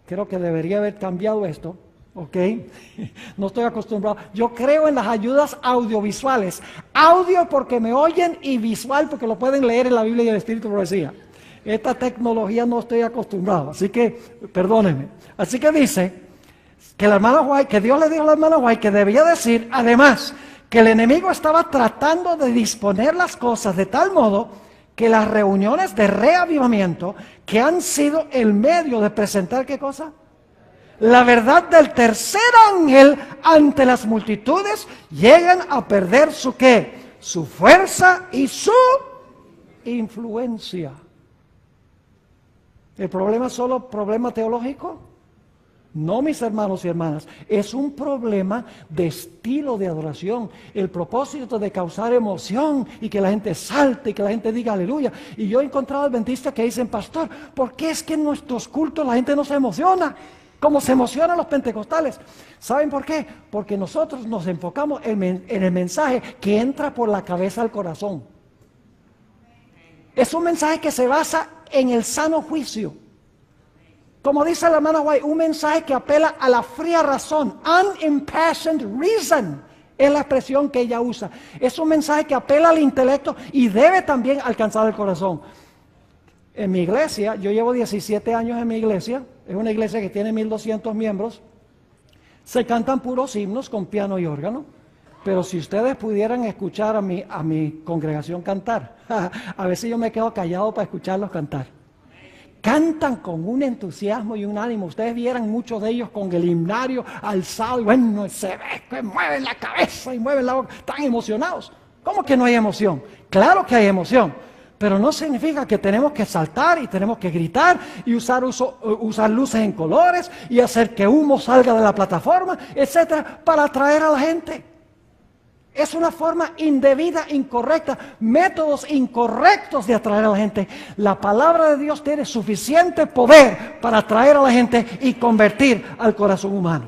Speaker 1: creo que debería haber cambiado esto, ¿ok? No estoy acostumbrado. Yo creo en las ayudas audiovisuales. Audio porque me oyen y visual porque lo pueden leer en la Biblia y el Espíritu de Profecía. Esta tecnología no estoy acostumbrado, así que perdónenme. Así que dice que la hermana White, que Dios le dijo a la hermana White que debía decir, además, que el enemigo estaba tratando de disponer las cosas de tal modo que las reuniones de reavivamiento, que han sido el medio de presentar, ¿qué cosa? La verdad del tercer ángel ante las multitudes, llegan a perder su ¿qué? Su fuerza y su influencia. ¿El problema es solo problema teológico? No, mis hermanos y hermanas, es un problema de estilo de adoración. El propósito de causar emoción y que la gente salte y que la gente diga aleluya. Y yo he encontrado adventistas que dicen, pastor, ¿por qué es que en nuestros cultos la gente no se emociona? Como se emocionan los pentecostales. ¿Saben por qué? Porque nosotros nos enfocamos en el mensaje que entra por la cabeza al corazón. Es un mensaje que se basa en el sano juicio. Como dice la hermana White, un mensaje que apela a la fría razón. Unimpassioned reason es la expresión que ella usa. Es un mensaje que apela al intelecto y debe también alcanzar el corazón. En mi iglesia, yo llevo 17 años en mi iglesia, es una iglesia que tiene 1200 miembros, se cantan puros himnos con piano y órgano, pero si ustedes pudieran escuchar a mi congregación cantar, a veces yo me quedo callado para escucharlos cantar. Cantan con un entusiasmo y un ánimo. Ustedes vieran muchos de ellos con el himnario alzado y bueno, se ve que mueven la cabeza y mueven la boca, están emocionados. ¿Cómo que no hay emoción? Claro que hay emoción, pero no significa que tenemos que saltar y tenemos que gritar y usar luces en colores y hacer que humo salga de la plataforma, etcétera, para atraer a la gente. Es una forma indebida, incorrecta, métodos incorrectos de atraer a la gente. La palabra de Dios tiene suficiente poder para atraer a la gente y convertir al corazón humano.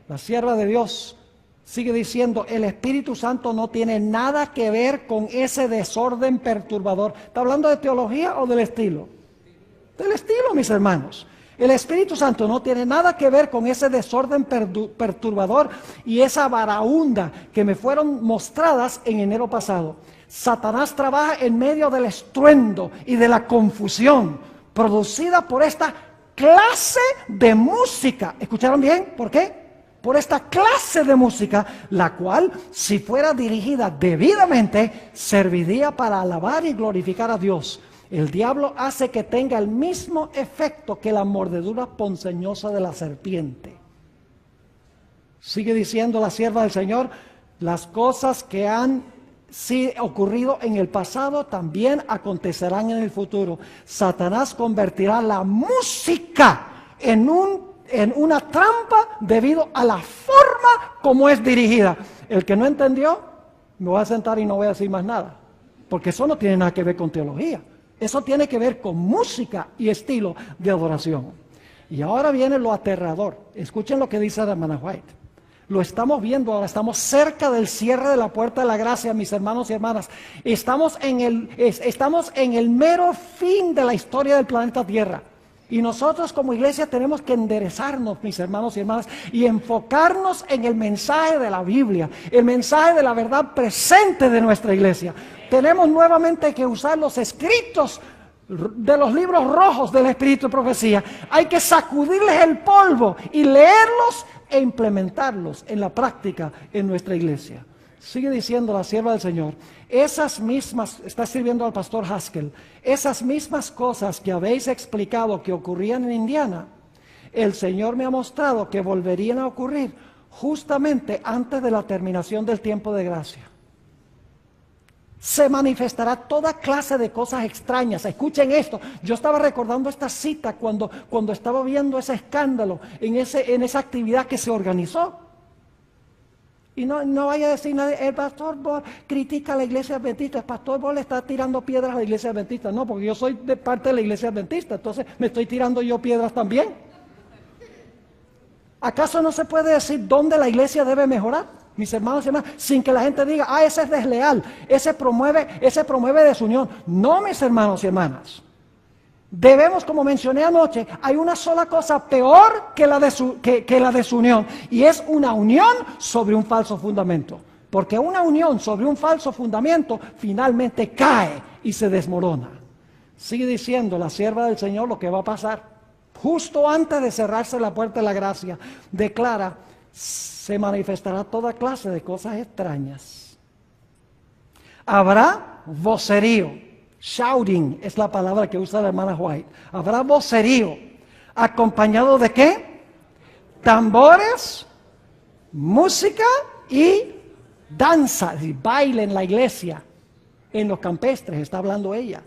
Speaker 1: La sierva de Dios sigue diciendo, el Espíritu Santo no tiene nada que ver con ese desorden perturbador. ¿Está hablando de teología o del estilo? Del estilo, mis hermanos. El Espíritu Santo no tiene nada que ver con ese desorden perturbador y esa varaunda que me fueron mostradas en enero pasado. Satanás trabaja en medio del estruendo y de la confusión producida por esta clase de música. ¿Escucharon bien? ¿Por qué? Por esta clase de música, la cual, si fuera dirigida debidamente, serviría para alabar y glorificar a Dios. El diablo hace que tenga el mismo efecto que la mordedura ponzoñosa de la serpiente. Sigue diciendo la sierva del Señor, las cosas que han ocurrido en el pasado también acontecerán en el futuro. Satanás convertirá la música en una trampa debido a la forma como es dirigida. El que no entendió, me voy a sentar y no voy a decir más nada, porque eso no tiene nada que ver con teología. Eso tiene que ver con música y estilo de adoración. Y ahora viene lo aterrador. Escuchen lo que dice la hermana White. Lo estamos viendo ahora, estamos cerca del cierre de la puerta de la gracia, mis hermanos y hermanas. Estamos en el mero fin de la historia del planeta Tierra. Y nosotros como iglesia tenemos que enderezarnos, mis hermanos y hermanas, y enfocarnos en el mensaje de la Biblia, el mensaje de la verdad presente de nuestra iglesia. Tenemos nuevamente que usar los escritos de los libros rojos del Espíritu de Profecía. Hay que sacudirles el polvo y leerlos e implementarlos en la práctica en nuestra iglesia. Sigue diciendo la sierva del Señor, esas mismas, está escribiendo al pastor Haskell, esas mismas cosas que habéis explicado que ocurrían en Indiana, el Señor me ha mostrado que volverían a ocurrir justamente antes de la terminación del tiempo de gracia. Se manifestará toda clase de cosas extrañas. Escuchen esto. Yo estaba recordando esta cita cuando estaba viendo ese escándalo en esa actividad que se organizó. Y no vaya a decir nadie, el pastor Bohr critica a la iglesia adventista, el pastor Bohr le está tirando piedras a la iglesia adventista. No, porque yo soy de parte de la iglesia adventista, entonces me estoy tirando yo piedras también. ¿Acaso no se puede decir dónde la iglesia debe mejorar, mis hermanos y hermanas, sin que la gente diga, ese es desleal, ese promueve desunión? No, mis hermanos y hermanas. Debemos, como mencioné anoche, hay una sola cosa peor que la desunión, y es una unión sobre un falso fundamento. Porque una unión sobre un falso fundamento finalmente cae y se desmorona. Sigue diciendo la sierva del Señor lo que va a pasar. Justo antes de cerrarse la puerta de la gracia, declara, se manifestará toda clase de cosas extrañas. Habrá vocerío. Shouting es la palabra que usa la hermana White. Habrá vocerío. ¿Acompañado de qué? Tambores, música y danza, y baile en la iglesia. En los campestres está hablando ella.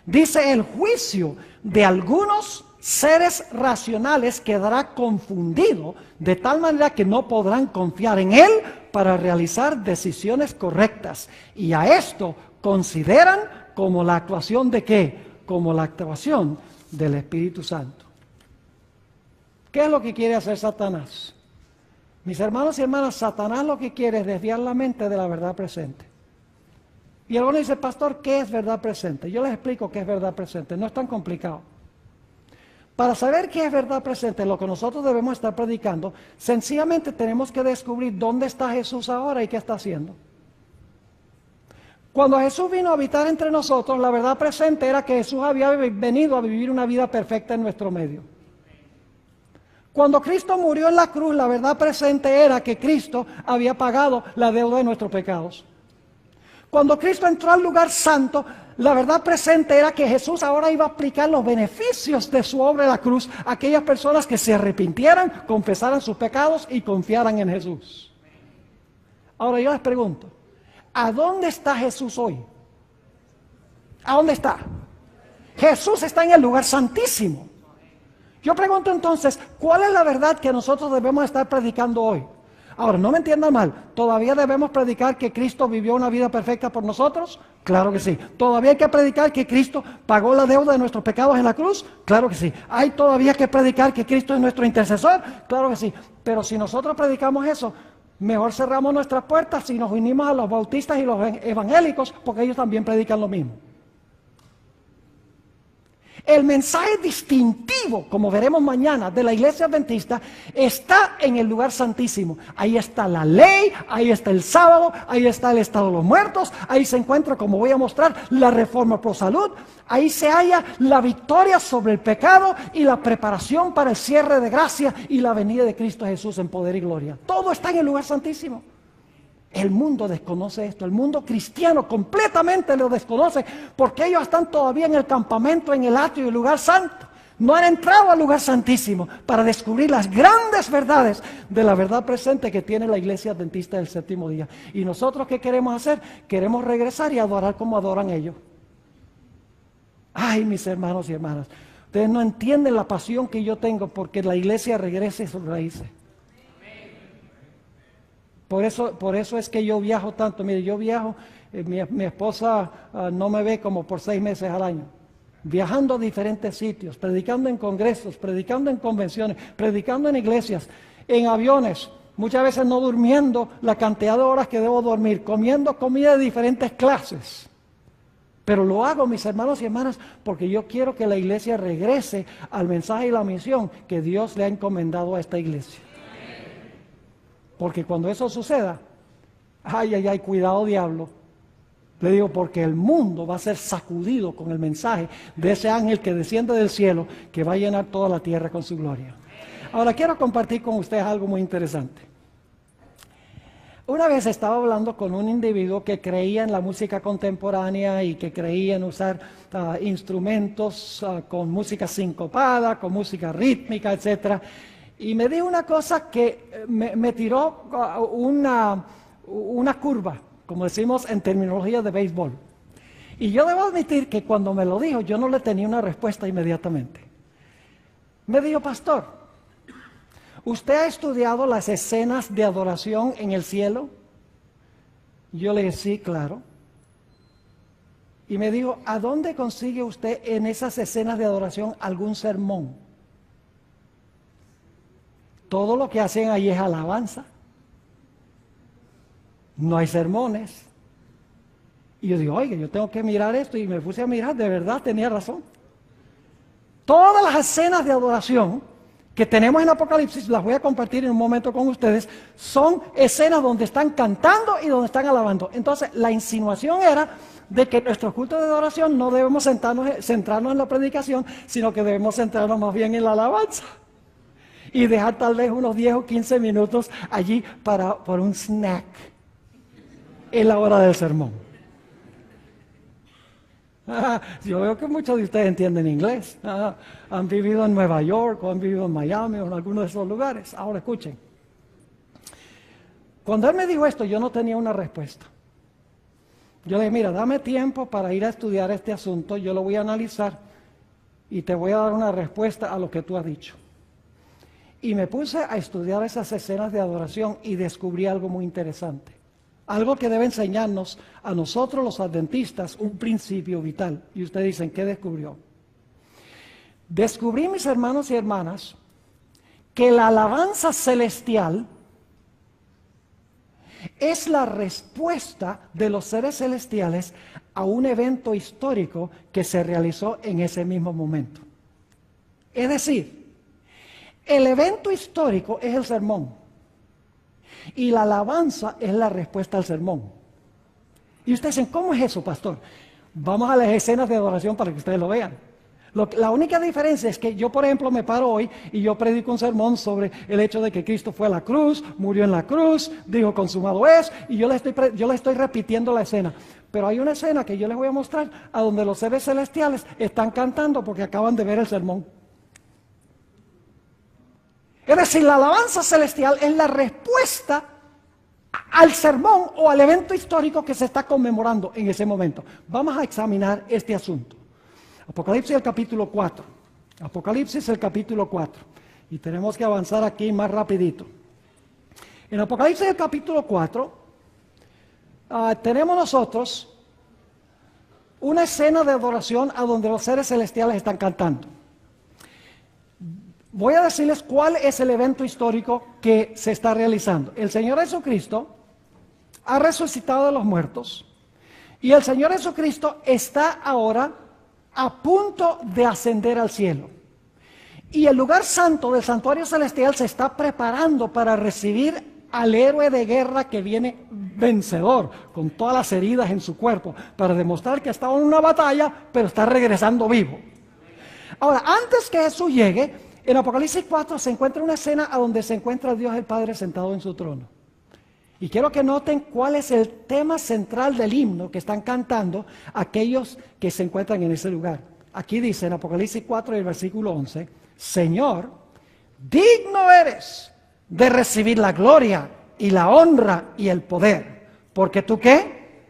Speaker 1: Dice, el juicio de algunos seres racionales quedará confundido de tal manera que no podrán confiar en Él para realizar decisiones correctas. Y a esto consideran como la actuación ¿de qué? Como la actuación del Espíritu Santo. ¿Qué es lo que quiere hacer Satanás? Mis hermanos y hermanas, Satanás lo que quiere es desviar la mente de la verdad presente. Y alguno dice, pastor, ¿qué es verdad presente? Yo les explico qué es verdad presente, no es tan complicado. Para saber qué es verdad presente, lo que nosotros debemos estar predicando, sencillamente tenemos que descubrir dónde está Jesús ahora y qué está haciendo. Cuando Jesús vino a habitar entre nosotros, la verdad presente era que Jesús había venido a vivir una vida perfecta en nuestro medio. Cuando Cristo murió en la cruz, la verdad presente era que Cristo había pagado la deuda de nuestros pecados. Cuando Cristo entró al lugar santo, la verdad presente era que Jesús ahora iba a aplicar los beneficios de su obra en la cruz a aquellas personas que se arrepintieran, confesaran sus pecados y confiaran en Jesús. Ahora yo les pregunto, ¿a dónde está Jesús hoy? ¿A dónde está? Jesús está en el lugar santísimo. Yo pregunto entonces, ¿cuál es la verdad que nosotros debemos estar predicando hoy? Ahora, no me entiendan mal, ¿todavía debemos predicar que Cristo vivió una vida perfecta por nosotros? Claro que sí. ¿Todavía hay que predicar que Cristo pagó la deuda de nuestros pecados en la cruz? Claro que sí. ¿Hay todavía que predicar que Cristo es nuestro intercesor? Claro que sí. Pero si nosotros predicamos eso, mejor cerramos nuestras puertas y nos unimos a los bautistas y los evangélicos, porque ellos también predican lo mismo. El mensaje distintivo, como veremos mañana, de la iglesia adventista está en el lugar santísimo. Ahí está la ley, ahí está el sábado, ahí está el estado de los muertos, ahí se encuentra, como voy a mostrar, la reforma pro salud, ahí se halla la victoria sobre el pecado y la preparación para el cierre de gracia y la venida de Cristo Jesús en poder y gloria. Todo está en el lugar santísimo. El mundo desconoce esto, el mundo cristiano completamente lo desconoce porque ellos están todavía en el campamento, en el atrio y el lugar santo. No han entrado al lugar santísimo para descubrir las grandes verdades de la verdad presente que tiene la iglesia adventista del séptimo día. Y nosotros, ¿qué queremos hacer? Queremos regresar y adorar como adoran ellos. Ay, mis hermanos y hermanas, ustedes no entienden la pasión que yo tengo porque la iglesia regrese a sus raíces. Por eso es que yo viajo tanto. Mire, yo viajo, mi esposa no me ve como por 6 meses al año. Viajando a diferentes sitios, predicando en congresos, predicando en convenciones, predicando en iglesias, en aviones, muchas veces no durmiendo la cantidad de horas que debo dormir, comiendo comida de diferentes clases. Pero lo hago, mis hermanos y hermanas, porque yo quiero que la iglesia regrese al mensaje y la misión que Dios le ha encomendado a esta iglesia. Porque cuando eso suceda, ay, cuidado diablo. Le digo, porque el mundo va a ser sacudido con el mensaje de ese ángel que desciende del cielo, que va a llenar toda la tierra con su gloria. Ahora quiero compartir con ustedes algo muy interesante. Una vez estaba hablando con un individuo que creía en la música contemporánea y que creía en usar instrumentos con música sincopada, con música rítmica, etcétera. Y me dijo una cosa que me tiró una curva, como decimos en terminología de béisbol. Y yo debo admitir que cuando me lo dijo, yo no le tenía una respuesta inmediatamente. Me dijo, pastor, ¿usted ha estudiado las escenas de adoración en el cielo? Yo le dije, sí, claro. Y me dijo, ¿a dónde consigue usted en esas escenas de adoración algún sermón? Todo lo que hacen ahí es alabanza. No hay sermones. Y yo digo, oiga, yo tengo que mirar esto. Y me puse a mirar, de verdad tenía razón. Todas las escenas de adoración que tenemos en Apocalipsis, las voy a compartir en un momento con ustedes, son escenas donde están cantando y donde están alabando. Entonces, la insinuación era de que nuestro culto de adoración no debemos centrarnos en la predicación, sino que debemos centrarnos más bien en la alabanza. Y dejar tal vez unos 10 o 15 minutos allí por un snack en la hora del sermón. Yo veo que muchos de ustedes entienden inglés. Han vivido en Nueva York o han vivido en Miami o en alguno de esos lugares. Ahora escuchen. Cuando él me dijo esto, yo no tenía una respuesta. Yo le dije, mira, dame tiempo para ir a estudiar este asunto, yo lo voy a analizar y te voy a dar una respuesta a lo que tú has dicho. Y me puse a estudiar esas escenas de adoración y descubrí algo muy interesante. Algo que debe enseñarnos a nosotros los adventistas un principio vital. Y ustedes dicen, ¿qué descubrió? Descubrí, mis hermanos y hermanas, que la alabanza celestial es la respuesta de los seres celestiales a un evento histórico que se realizó en ese mismo momento. Es decir, el evento histórico es el sermón y la alabanza es la respuesta al sermón. Y ustedes dicen, ¿cómo es eso, pastor? Vamos a las escenas de adoración para que ustedes lo vean. La única diferencia es que yo, por ejemplo, me paro hoy y yo predico un sermón sobre el hecho de que Cristo fue a la cruz, murió en la cruz, dijo consumado es, y yo le estoy repitiendo la escena. Pero hay una escena que yo les voy a mostrar a donde los seres celestiales están cantando porque acaban de ver el sermón. Es decir, la alabanza celestial es la respuesta al sermón o al evento histórico que se está conmemorando en ese momento. Vamos a examinar este asunto. Apocalipsis el capítulo 4. Apocalipsis el capítulo 4. Y tenemos que avanzar aquí más rapidito. En Apocalipsis el capítulo 4 tenemos nosotros una escena de adoración a donde los seres celestiales están cantando. Voy a decirles cuál es el evento histórico que se está realizando. El Señor Jesucristo ha resucitado de los muertos y el Señor Jesucristo está ahora a punto de ascender al cielo. Y el lugar santo del santuario celestial se está preparando para recibir al héroe de guerra que viene vencedor, con todas las heridas en su cuerpo, para demostrar que ha estado en una batalla, pero está regresando vivo. Ahora, antes que Jesús llegue, en Apocalipsis 4 se encuentra una escena a donde se encuentra Dios el Padre sentado en su trono. Y quiero que noten cuál es el tema central del himno que están cantando aquellos que se encuentran en ese lugar. Aquí dice en Apocalipsis 4 y el versículo 11, Señor, digno eres de recibir la gloria y la honra y el poder. ¿Porque tú qué?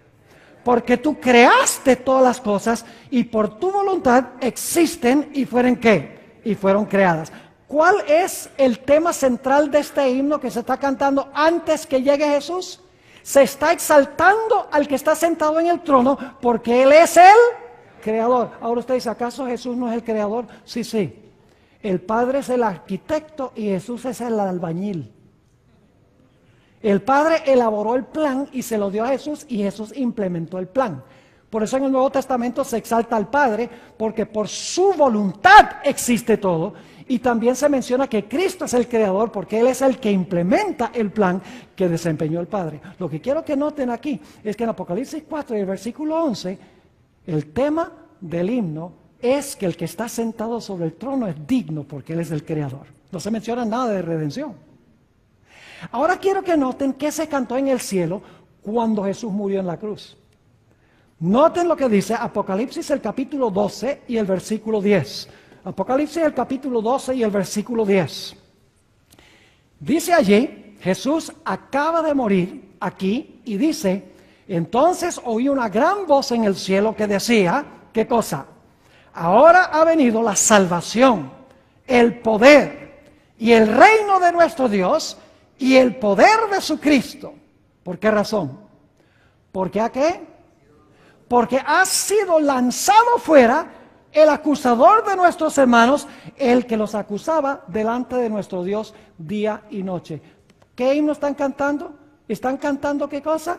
Speaker 1: Porque tú creaste todas las cosas y por tu voluntad existen y fueron ¿qué? Y fueron creadas. ¿Cuál es el tema central de este himno que se está cantando antes que llegue Jesús? Se está exaltando al que está sentado en el trono porque Él es el creador. Ahora usted dice, ¿acaso Jesús no es el creador? Sí, sí. El Padre es el arquitecto y Jesús es el albañil. El Padre elaboró el plan y se lo dio a Jesús y Jesús implementó el plan. Por eso en el Nuevo Testamento se exalta al Padre porque por su voluntad existe todo. Y también se menciona que Cristo es el creador porque Él es el que implementa el plan que desempeñó el Padre. Lo que quiero que noten aquí es que en Apocalipsis 4 y el versículo 11, el tema del himno es que el que está sentado sobre el trono es digno porque Él es el creador. No se menciona nada de redención. Ahora quiero que noten qué se cantó en el cielo cuando Jesús murió en la cruz. Noten lo que dice Apocalipsis el capítulo 12 y el versículo 10. Apocalipsis el capítulo 12 y el versículo 10. Dice allí, Jesús acaba de morir aquí y dice, entonces oí una gran voz en el cielo que decía, ¿qué cosa? Ahora ha venido la salvación, el poder y el reino de nuestro Dios y el poder de su Cristo. ¿Por qué razón? ¿Porque a qué? Porque ha sido lanzado fuera el acusador de nuestros hermanos, el que los acusaba delante de nuestro Dios día y noche. ¿Qué himno están cantando? ¿Están cantando qué cosa?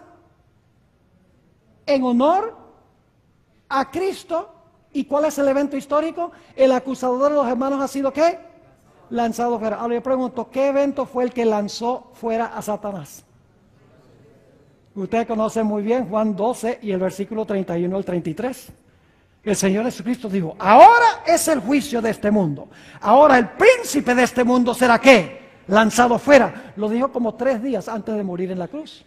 Speaker 1: En honor a Cristo. ¿Y cuál es el evento histórico? El acusador de los hermanos ha sido ¿qué? Lanzado fuera. Ahora yo pregunto, ¿qué evento fue el que lanzó fuera a Satanás? Usted conoce muy bien Juan 12 y el versículo 31 al 33. El Señor Jesucristo dijo, ahora es el juicio de este mundo. Ahora el príncipe de este mundo será ¿qué? Lanzado fuera. Lo dijo como 3 días antes de morir en la cruz.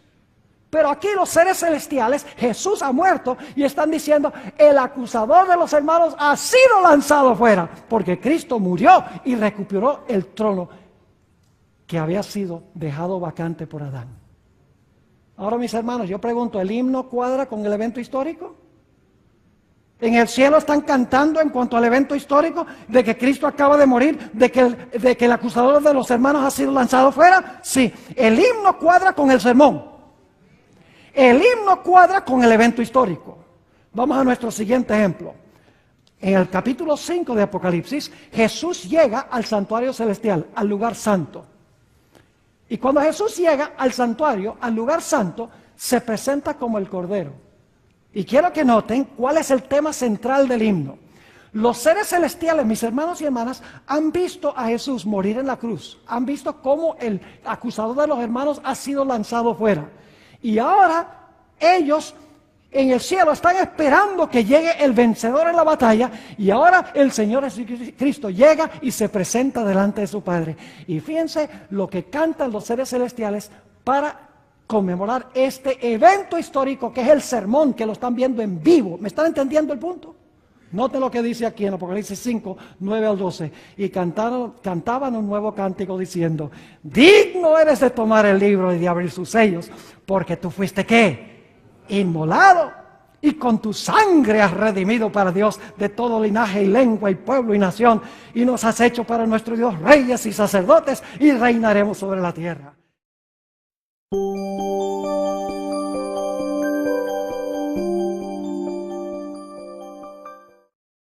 Speaker 1: Pero aquí los seres celestiales, Jesús ha muerto y están diciendo, el acusador de los hermanos ha sido lanzado fuera. Porque Cristo murió y recuperó el trono que había sido dejado vacante por Adán. Ahora mis hermanos, yo pregunto, ¿el himno cuadra con el evento histórico? En el cielo están cantando en cuanto al evento histórico de que Cristo acaba de morir, de que el acusador de los hermanos ha sido lanzado fuera. Sí, el himno cuadra con el sermón. El himno cuadra con el evento histórico. Vamos a nuestro siguiente ejemplo. En el capítulo 5 de Apocalipsis, Jesús llega al santuario celestial, al lugar santo. Y cuando Jesús llega al santuario, al lugar santo, se presenta como el Cordero. Y quiero que noten cuál es el tema central del himno. Los seres celestiales, mis hermanos y hermanas, han visto a Jesús morir en la cruz. Han visto cómo el acusador de los hermanos ha sido lanzado fuera. Y ahora ellos en el cielo están esperando que llegue el vencedor en la batalla. Y ahora el Señor Jesucristo llega y se presenta delante de su Padre. Y fíjense lo que cantan los seres celestiales para conmemorar este evento histórico que es el sermón, que lo están viendo en vivo. ¿Me están entendiendo el punto? Noten lo que dice aquí en Apocalipsis 5, 9 al 12. Y cantaban un nuevo cántico diciendo: digno eres de tomar el libro y de abrir sus sellos, porque tú fuiste ¿qué? Inmolado, y con tu sangre has redimido para Dios de todo linaje y lengua y pueblo y nación, y nos has hecho para nuestro Dios reyes y sacerdotes, y reinaremos sobre la tierra.